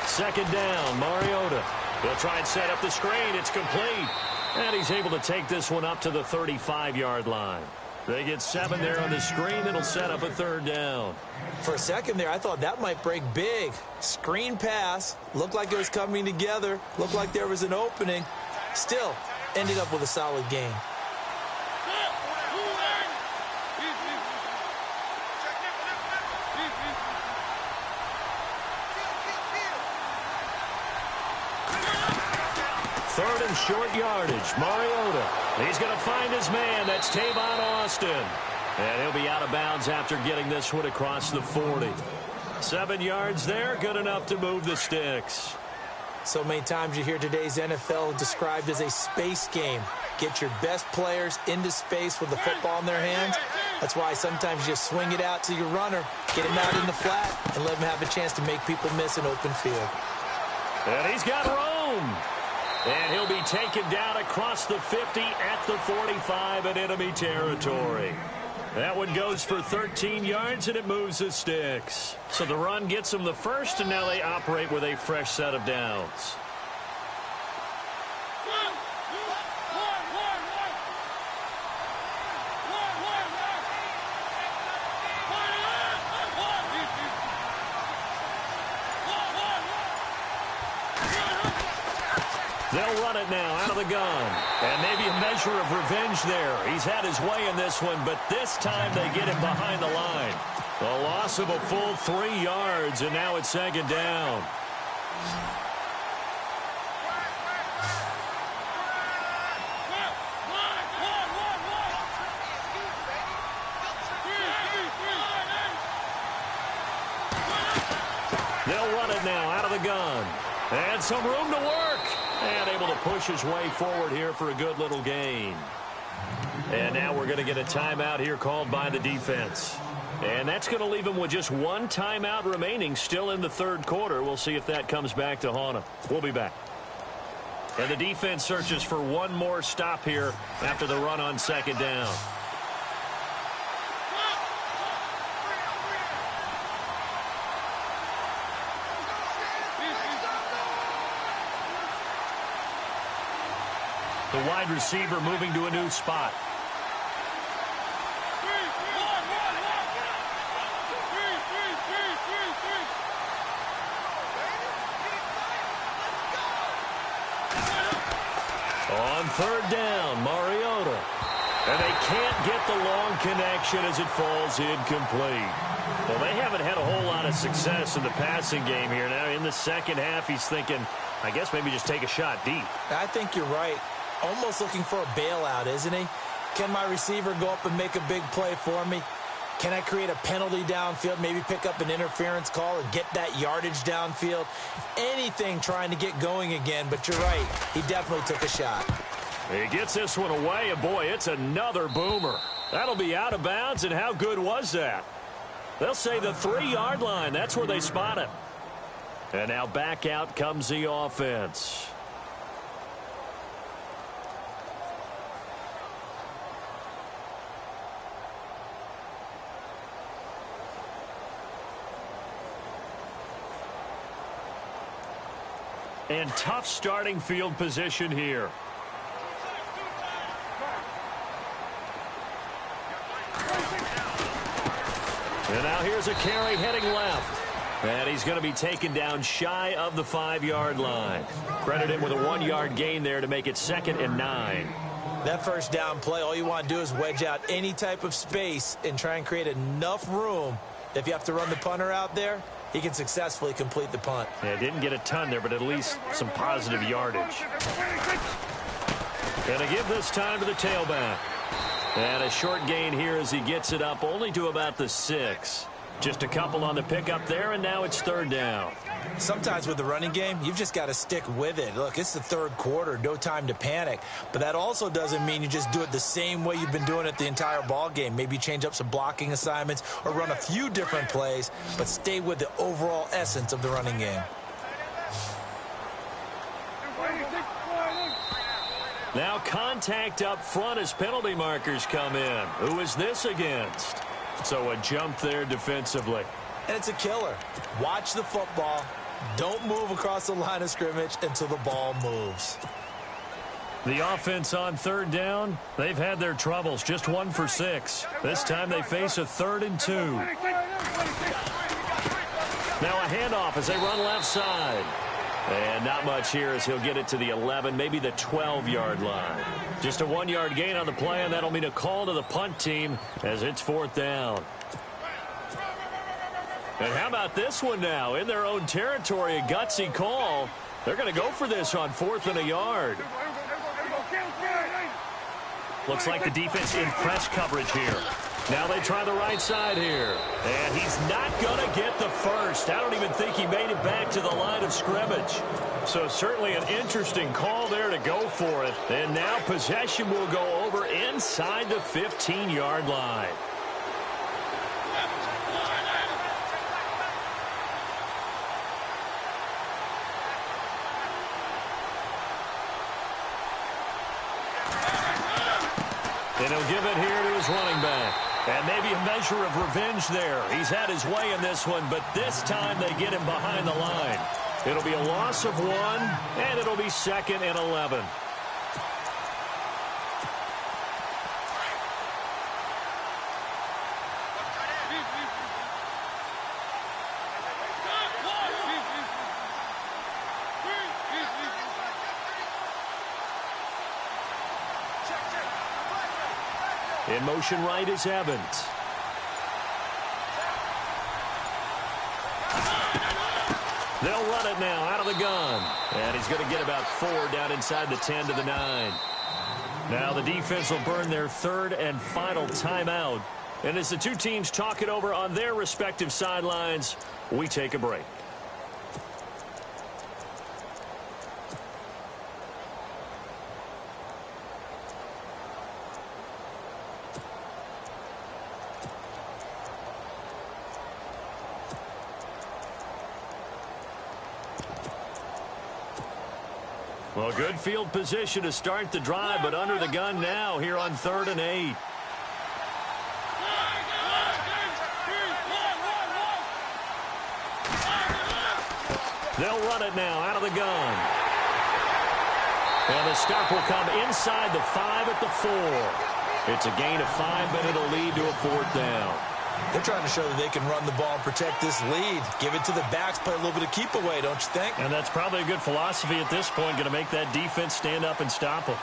Second down, Mariota. He'll try and set up the screen. It's complete. And he's able to take this one up to the 35-yard line. They get 7 there on the screen. It'll set up a 3rd down. For a second there, I thought that might break big. Screen pass. Looked like it was coming together. Looked like there was an opening. Still, ended up with a solid game. Third and short yardage. Mariota. He's going to find his man. That's Tavon Austin. And he'll be out of bounds after getting this one across the 40. 7 yards there. Good enough to move the sticks. So many times you hear today's NFL described as a space game. Get your best players into space with the football in their hands. That's why sometimes you just swing it out to your runner, get him out in the flat, and let him have a chance to make people miss an open field. And he's got room. And he'll be taken down across the 50 at the 45 in enemy territory. That one goes for 13 yards, and it moves the sticks. So the run gets them the first, and now they operate with a fresh set of downs. They'll run it now out of the gun. And maybe a measure of revenge there. He's had his way in this one, but this time they get him behind the line. A loss of a full 3 yards, and now it's 2nd down. They'll run it now out of the gun. And some room to work. And able to push his way forward here for a good little gain. And now we're going to get a timeout here called by the defense. And that's going to leave him with just 1 timeout remaining still in the 3rd quarter. We'll see if that comes back to haunt him. We'll be back. And the defense searches for 1 more stop here after the run on 2nd down. The wide receiver moving to a new spot. On 3rd down, Mariota. And they can't get the long connection as it falls incomplete. Well, they haven't had a whole lot of success in the passing game here. Now, in the 2nd half, he's thinking, I guess maybe just take a shot deep. I think you're right. Almost looking for a bailout, isn't he? Can my receiver go up and make a big play for me? Can I create a penalty downfield, maybe pick up an interference call and get that yardage downfield? Anything trying to get going again, but you're right. He definitely took a shot. He gets this one away, and boy, it's another boomer. That'll be out of bounds, and how good was that? They'll say the 3-yard line. That's where they spot it. And now back out comes the offense. And tough starting field position here. And now here's a carry heading left. And he's going to be taken down shy of the 5-yard line. Credit him with a 1-yard gain there to make it 2nd and 9. That 1st down play, all you want to do is wedge out any type of space and try and create enough room. If you have to run the punter out there, he can successfully complete the punt. Yeah, didn't get a ton there, but at least some positive yardage. And a give this time to the tailback. And a short gain here as he gets it up only to about the 6. Just a couple on the pickup there, and now it's 3rd down. Sometimes with the running game, you've just got to stick with it. Look, it's the 3rd quarter, no time to panic. But that also doesn't mean you just do it the same way you've been doing it the entire ball game. Maybe change up some blocking assignments or run a few different plays, but stay with the overall essence of the running game. Now contact up front as penalty markers come in. Who is this against? So a jump there defensively. And it's a killer. Watch the football. Don't move across the line of scrimmage until the ball moves. The offense on third down, they've had their troubles, just 1 for 6. This time they face a 3rd and 2. Now a handoff as they run left side. And not much here as he'll get it to the 11, maybe the 12-yard line. Just a 1-yard gain on the play, and that'll mean a call to the punt team as it's 4th down. And how about this one now? In their own territory, a gutsy call. They're going to go for this on 4th and a yard. Looks like the defense in press coverage here. Now they try the right side here. And he's not going to get the first. I don't even think he made it back to the line of scrimmage. So certainly an interesting call there to go for it. And now possession will go over inside the 15-yard line. And he'll give it here to his running back. And maybe a measure of revenge there. He's had his way in this one, but this time they get him behind the line. It'll be a loss of 1, and it'll be 2nd and 11. In motion right is Evans. They'll run it now out of the gun. And he's going to get about 4 down inside the 10 to the 9. Now the defense will burn their 3rd and final timeout. And as the two teams talk it over on their respective sidelines, we take a break. Well, good field position to start the drive, but under the gun now here on 3rd and 8. They'll run it now out of the gun. And the stop will come inside the 5 at the 4. It's a gain of 5, but it'll lead to a 4th down. They're trying to show that they can run the ball and protect this lead. Give it to the backs, play a little bit of keep away, don't you think? And that's probably a good philosophy at this point, going to make that defense stand up and stop them.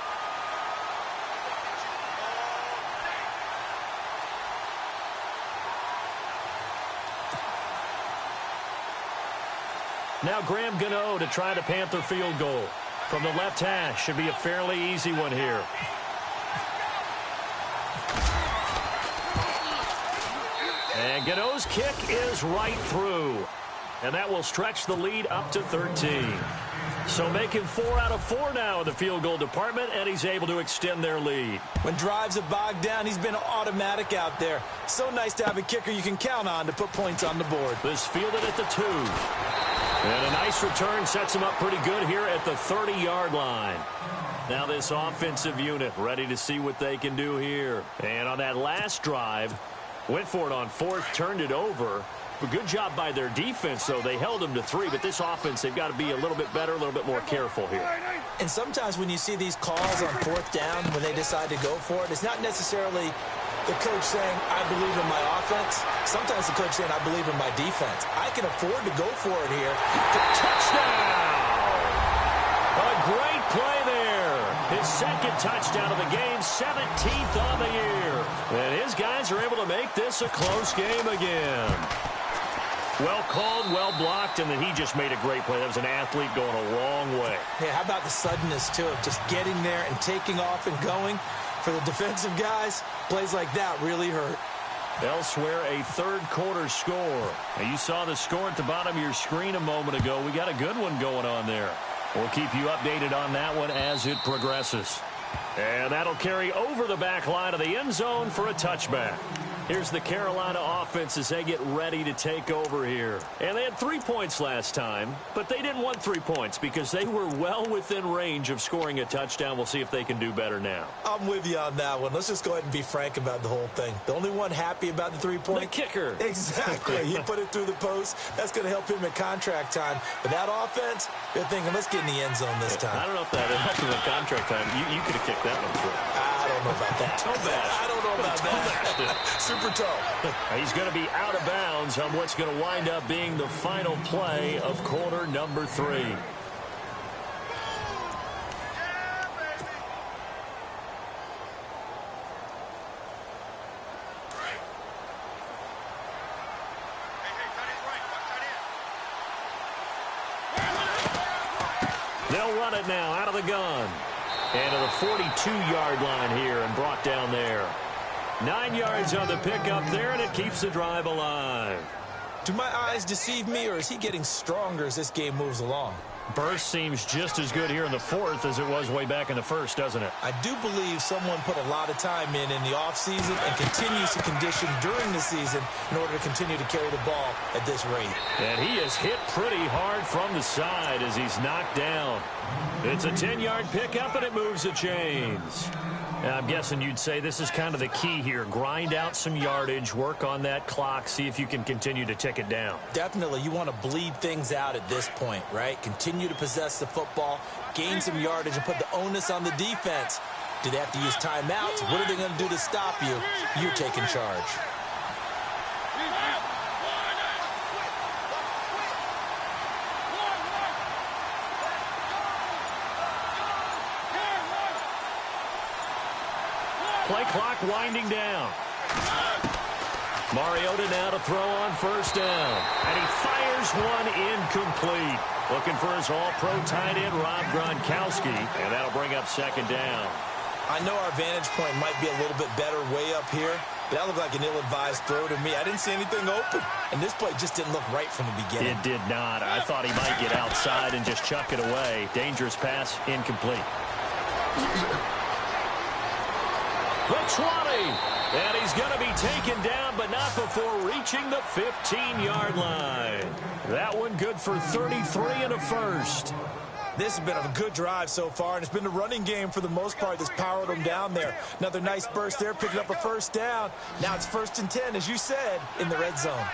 Now Graham Gano to try the Panther field goal. From the left hash, should be a fairly easy one here. And Gano's kick is right through. And that will stretch the lead up to 13. So making 4 out of 4 now in the field goal department, and he's able to extend their lead. When drives have bogged down, he's been automatic out there. So nice to have a kicker you can count on to put points on the board. This fielded at the 2. And a nice return sets him up pretty good here at the 30-yard line. Now this offensive unit ready to see what they can do here. And on that last drive, went for it on 4th, turned it over. A good job by their defense, though. They held them to 3, but this offense, they've got to be a little bit better, a little bit more careful here. And sometimes when you see these calls on 4th down, when they decide to go for it, it's not necessarily the coach saying, I believe in my offense. Sometimes the coach saying, I believe in my defense. I can afford to go for it here. Touchdown! A great play there. His 2nd touchdown of the game, 17th on the year. And his guys are able to make this a close game again. Well called, well blocked, and then he just made a great play. That was an athlete going a long way. Yeah, how about the suddenness to it? Just getting there and taking off and going. For the defensive guys, plays like that really hurt. Elsewhere, a 3rd quarter score. Now, you saw the score at the bottom of your screen a moment ago. We got a good one going on there. We'll keep you updated on that one as it progresses. And that'll carry over the back line of the end zone for a touchback. Here's the Carolina offense as they get ready to take over here. And they had 3 points last time, but they didn't want 3 points because they were well within range of scoring a touchdown. We'll see if they can do better now. I'm with you on that one. Let's just go ahead and be frank about the whole thing. The only one happy about the 3-point? The kicker. Exactly. He put it through the post. That's going to help him at contract time. But that offense, they're thinking, let's get in the end zone this time. I don't know if that helped him at contract time. You could have kicked that one through. I don't know about that. I don't know about that. Super toe. He's going to be out of bounds on what's going to wind up being the final play of quarter number 3. They'll run it now out of the gun. And to the 42-yard line here and brought down there. 9 yards on the pickup there, and it keeps the drive alive. Do my eyes deceive me, or is he getting stronger as this game moves along? Burst seems just as good here in the 4th as it was way back in the 1st, doesn't it? I do believe someone put a lot of time in the offseason and continues to condition during the season in order to continue to carry the ball at this rate. And he is hit pretty hard from the side as he's knocked down. It's a 10-yard pickup, and it moves the chains. Now, I'm guessing you'd say this is kind of the key here. Grind out some yardage, work on that clock, see if you can continue to tick it down. Definitely. You want to bleed things out at this point, right? Continue to possess the football, gain some yardage, and put the onus on the defense. Do they have to use timeouts? What are they going to do to stop you? You're taking charge. Play clock winding down. Mariota now to throw on first down. And he fires one incomplete. Looking for his all-pro tight end, Rob Gronkowski. And that'll bring up second down. I know our vantage point might be a little bit better way up here, but that looked like an ill-advised throw to me. I didn't see anything open. And this play just didn't look right from the beginning. It did not. I thought he might get outside and just chuck it away. Dangerous pass, incomplete. The 20, and he's going to be taken down, but not before reaching the 15-yard line. That one good for 33 and a first. This has been a good drive so far, and it's been the running game for the most part that's powered them down there. Another nice burst there, picking up a first down. Now it's 1st and 10, as you said, in the red zone.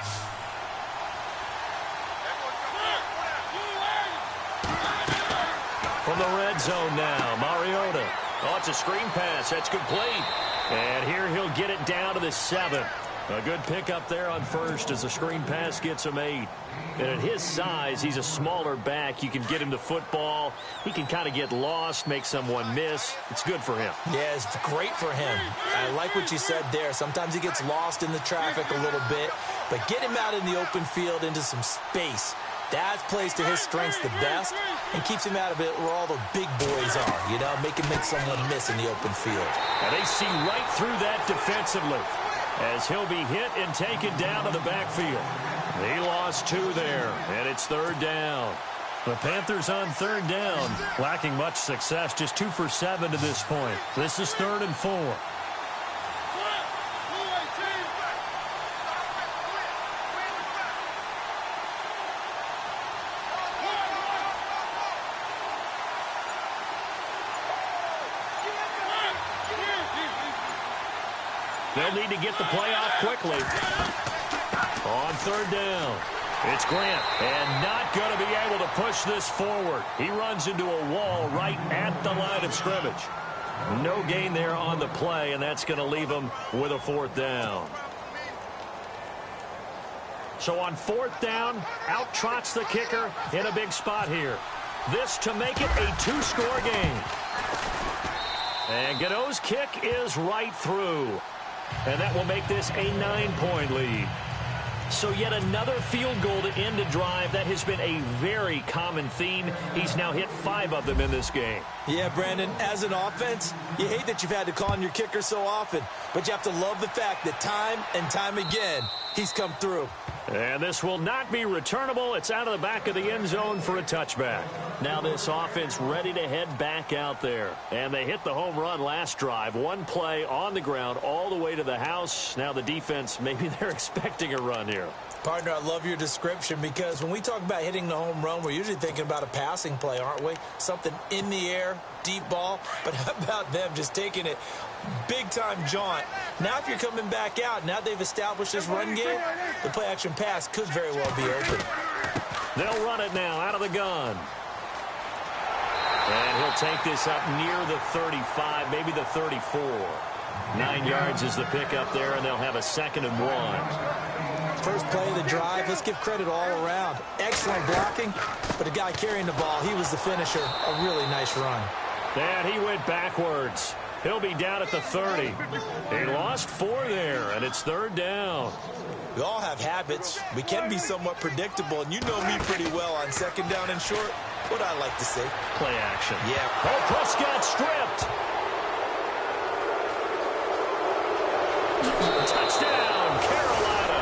From the red zone now, Mariota. Oh, it's a screen pass. That's complete. And here he'll get it down to the 7. A good pickup there on first as the screen pass gets him 8. And at his size, he's a smaller back. You can get him the football. He can kind of get lost, make someone miss. It's good for him. Yeah, it's great for him. I like what you said there. Sometimes he gets lost in the traffic a little bit. But get him out in the open field into some space. That plays to his strengths the best and keeps him out of it where all the big boys are, you know, make someone miss in the open field. And they see right through that defensively as he'll be hit and taken down to the backfield. He lost 2 there, and it's 3rd down. The Panthers on 3rd down, lacking much success, just 2 for 7 to this point. This is 3rd and 4. They'll need to get the play off quickly. On 3rd down, it's Grant, and not going to be able to push this forward. He runs into a wall right at the line of scrimmage. No gain there on the play, and that's going to leave him with a 4th down. So on 4th down, out trots the kicker in a big spot here. This to make it a 2-score game. And Godot's kick is right through. And that will make this a 9-point lead. So yet another field goal to end a drive. That has been a very common theme. He's now hit 5 of them in this game. Yeah, Brandon, as an offense, you hate that you've had to call on your kicker so often. But you have to love the fact that time and time again, he's come through. And this will not be returnable. It's out of the back of the end zone for a touchback. Now this offense ready to head back out there. And they hit the home run last drive. One play on the ground all the way to the house. Now the defense, maybe they're expecting a run here. Partner, I love your description because when we talk about hitting the home run, we're usually thinking about a passing play, aren't we? Something in the air, deep ball. But how about them just taking it big-time jaunt? Now if you're coming back out, now they've established this run game, the play-action pass could very well be open. They'll run it now out of the gun. And he'll take this up near the 35, maybe the 34. 9 yards is the pickup there, and they'll have a 2nd and 1. First play of the drive, let's give credit all around. Excellent blocking, but the guy carrying the ball, he was the finisher. A really nice run. And he went backwards. He'll be down at the 30. He lost 4 there, and it's 3rd down. We all have habits. We can be somewhat predictable, and you know me pretty well on 2nd down and short. What I like to say. Play action. Yeah. Oh, Prescott stripped. Touchdown, Carolina.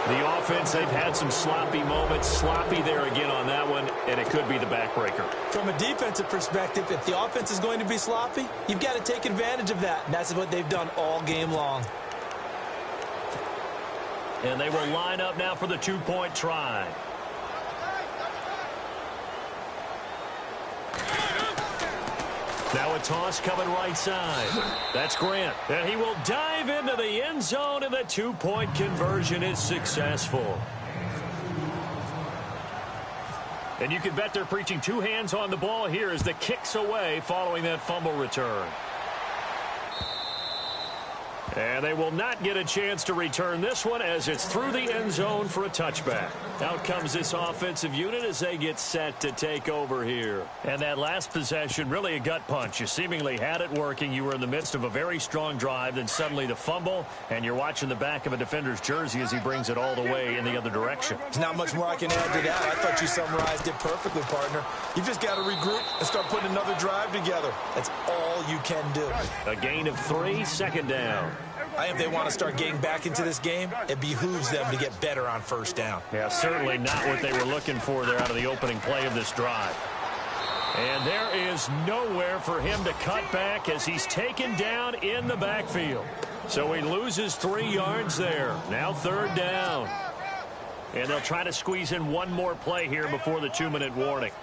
The offense, they've had some sloppy moments. Sloppy there again on that one, and it could be the backbreaker. From a defensive perspective, if the offense is going to be sloppy, you've got to take advantage of that, and that's what they've done all game long. And they will line up now for the 2-point try. Now a toss coming right side. That's Grant. And he will dive into the end zone, and the 2-point conversion is successful. And you can bet they're preaching 2 hands on the ball here as the kick's away following that fumble return. And they will not get a chance to return this one as it's through the end zone for a touchback. Out comes this offensive unit as they get set to take over here. And that last possession, really a gut punch. You seemingly had it working. You were in the midst of a very strong drive, then suddenly the fumble, and you're watching the back of a defender's jersey as he brings it all the way in the other direction. There's not much more I can add to that. I thought you summarized it perfectly, partner. You just got to regroup and start putting another drive together. That's all you can do. A gain of 3, 2nd down. I think if they want to start getting back into this game, it behooves them to get better on 1st down. Yeah, certainly not what they were looking for there out of the opening play of this drive. And there is nowhere for him to cut back as he's taken down in the backfield. So he loses 3 yards there. Now 3rd down. And they'll try to squeeze in one more play here before the 2-minute warning.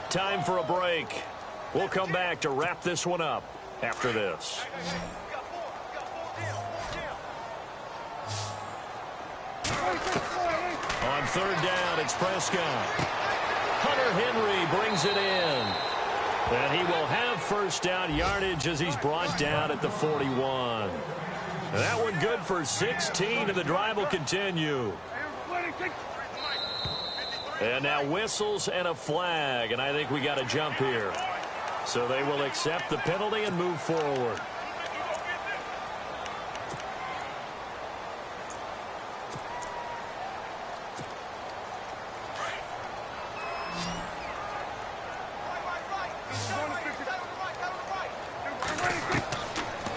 Time for a break. We'll come back to wrap this one up after this. On 3rd down, it's Prescott. Hunter Henry brings it in. And he will have 1st down yardage as he's brought down at the 41. And that one good for 16, and the drive will continue. And now whistles and a flag, and I think we got a jump here. So they will accept the penalty and move forward.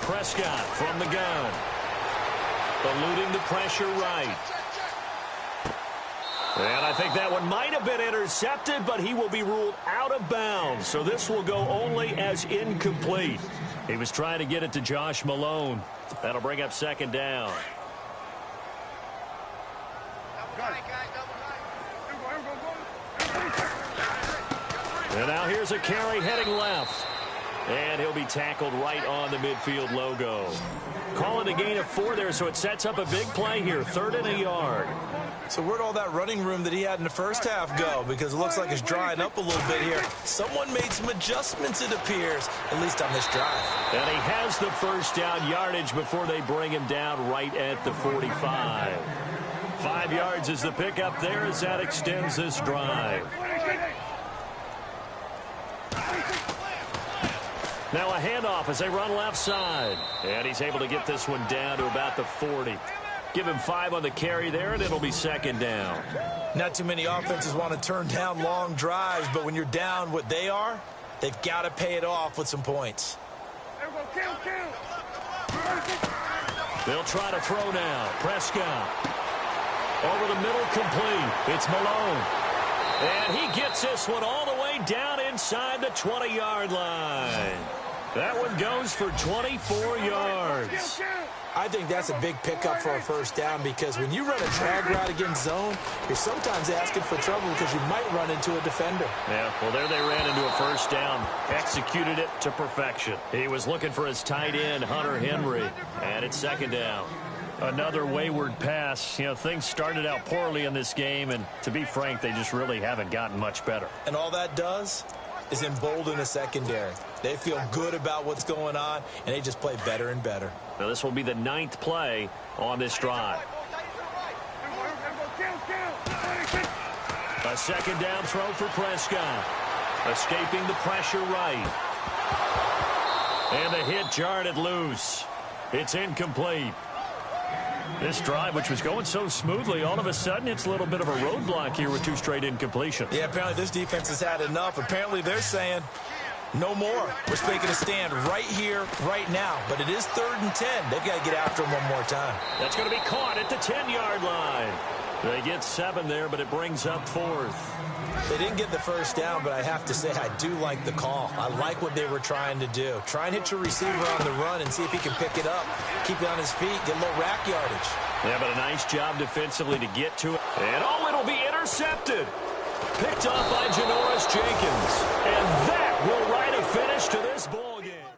Prescott from the gun. Eluding the pressure right. And I think that one might have been intercepted, but he will be ruled out of bounds. So this will go only as incomplete. He was trying to get it to Josh Malone. That'll bring up 2nd down. And now here's a carry heading left. And he'll be tackled right on the midfield logo. Calling a gain of 4 there, so it sets up a big play here. 3rd and a yard. So where'd all that running room that he had in the 1st half go? Because it looks like it's drying up a little bit here. Someone made some adjustments, it appears, at least on this drive. And he has the 1st down yardage before they bring him down right at the 45. 5 yards is the pickup there as that extends this drive. Now a handoff as they run left side. And he's able to get this one down to about the 40. Give him 5 on the carry there, and it'll be 2nd down. Not too many offenses want to turn down long drives, but when you're down what they are, they've got to pay it off with some points. They'll try to throw now. Prescott. Over the middle, complete. It's Malone. And he gets this one all the way down inside the 20-yard line. That one goes for 24 yards. I think that's a big pickup for a first down because when you run a drag route against zone, you're sometimes asking for trouble because you might run into a defender. Yeah, well, there they ran into a first down. Executed it to perfection. He was looking for his tight end, Hunter Henry, and it's second down. Another wayward pass. You know, things started out poorly in this game, and to be frank, they just really haven't gotten much better. And all that does is embolden the secondary. They feel good about what's going on, and they just play better and better. Now, this will be the 9th play on this drive. A second down throw for Prescott. Escaping the pressure right. And the hit jarred it loose. It's incomplete. This drive, which was going so smoothly, all of a sudden it's a little bit of a roadblock here with 2 straight incompletions. Yeah, apparently this defense has had enough. Apparently they're saying no more. We're taking a stand right here, right now. But it is 3rd and 10. They've got to get after him one more time. That's going to be caught at the 10-yard line. They get 7 there, but it brings up 4th. They didn't get the first down, but I have to say I do like the call. I like what they were trying to do. Try and hit your receiver on the run and see if he can pick it up. Keep it on his feet, get a little rack yardage. Yeah, but a nice job defensively to get to it. And oh, it'll be intercepted. Picked off by Janoris Jenkins. And that will write a finish to this ball game.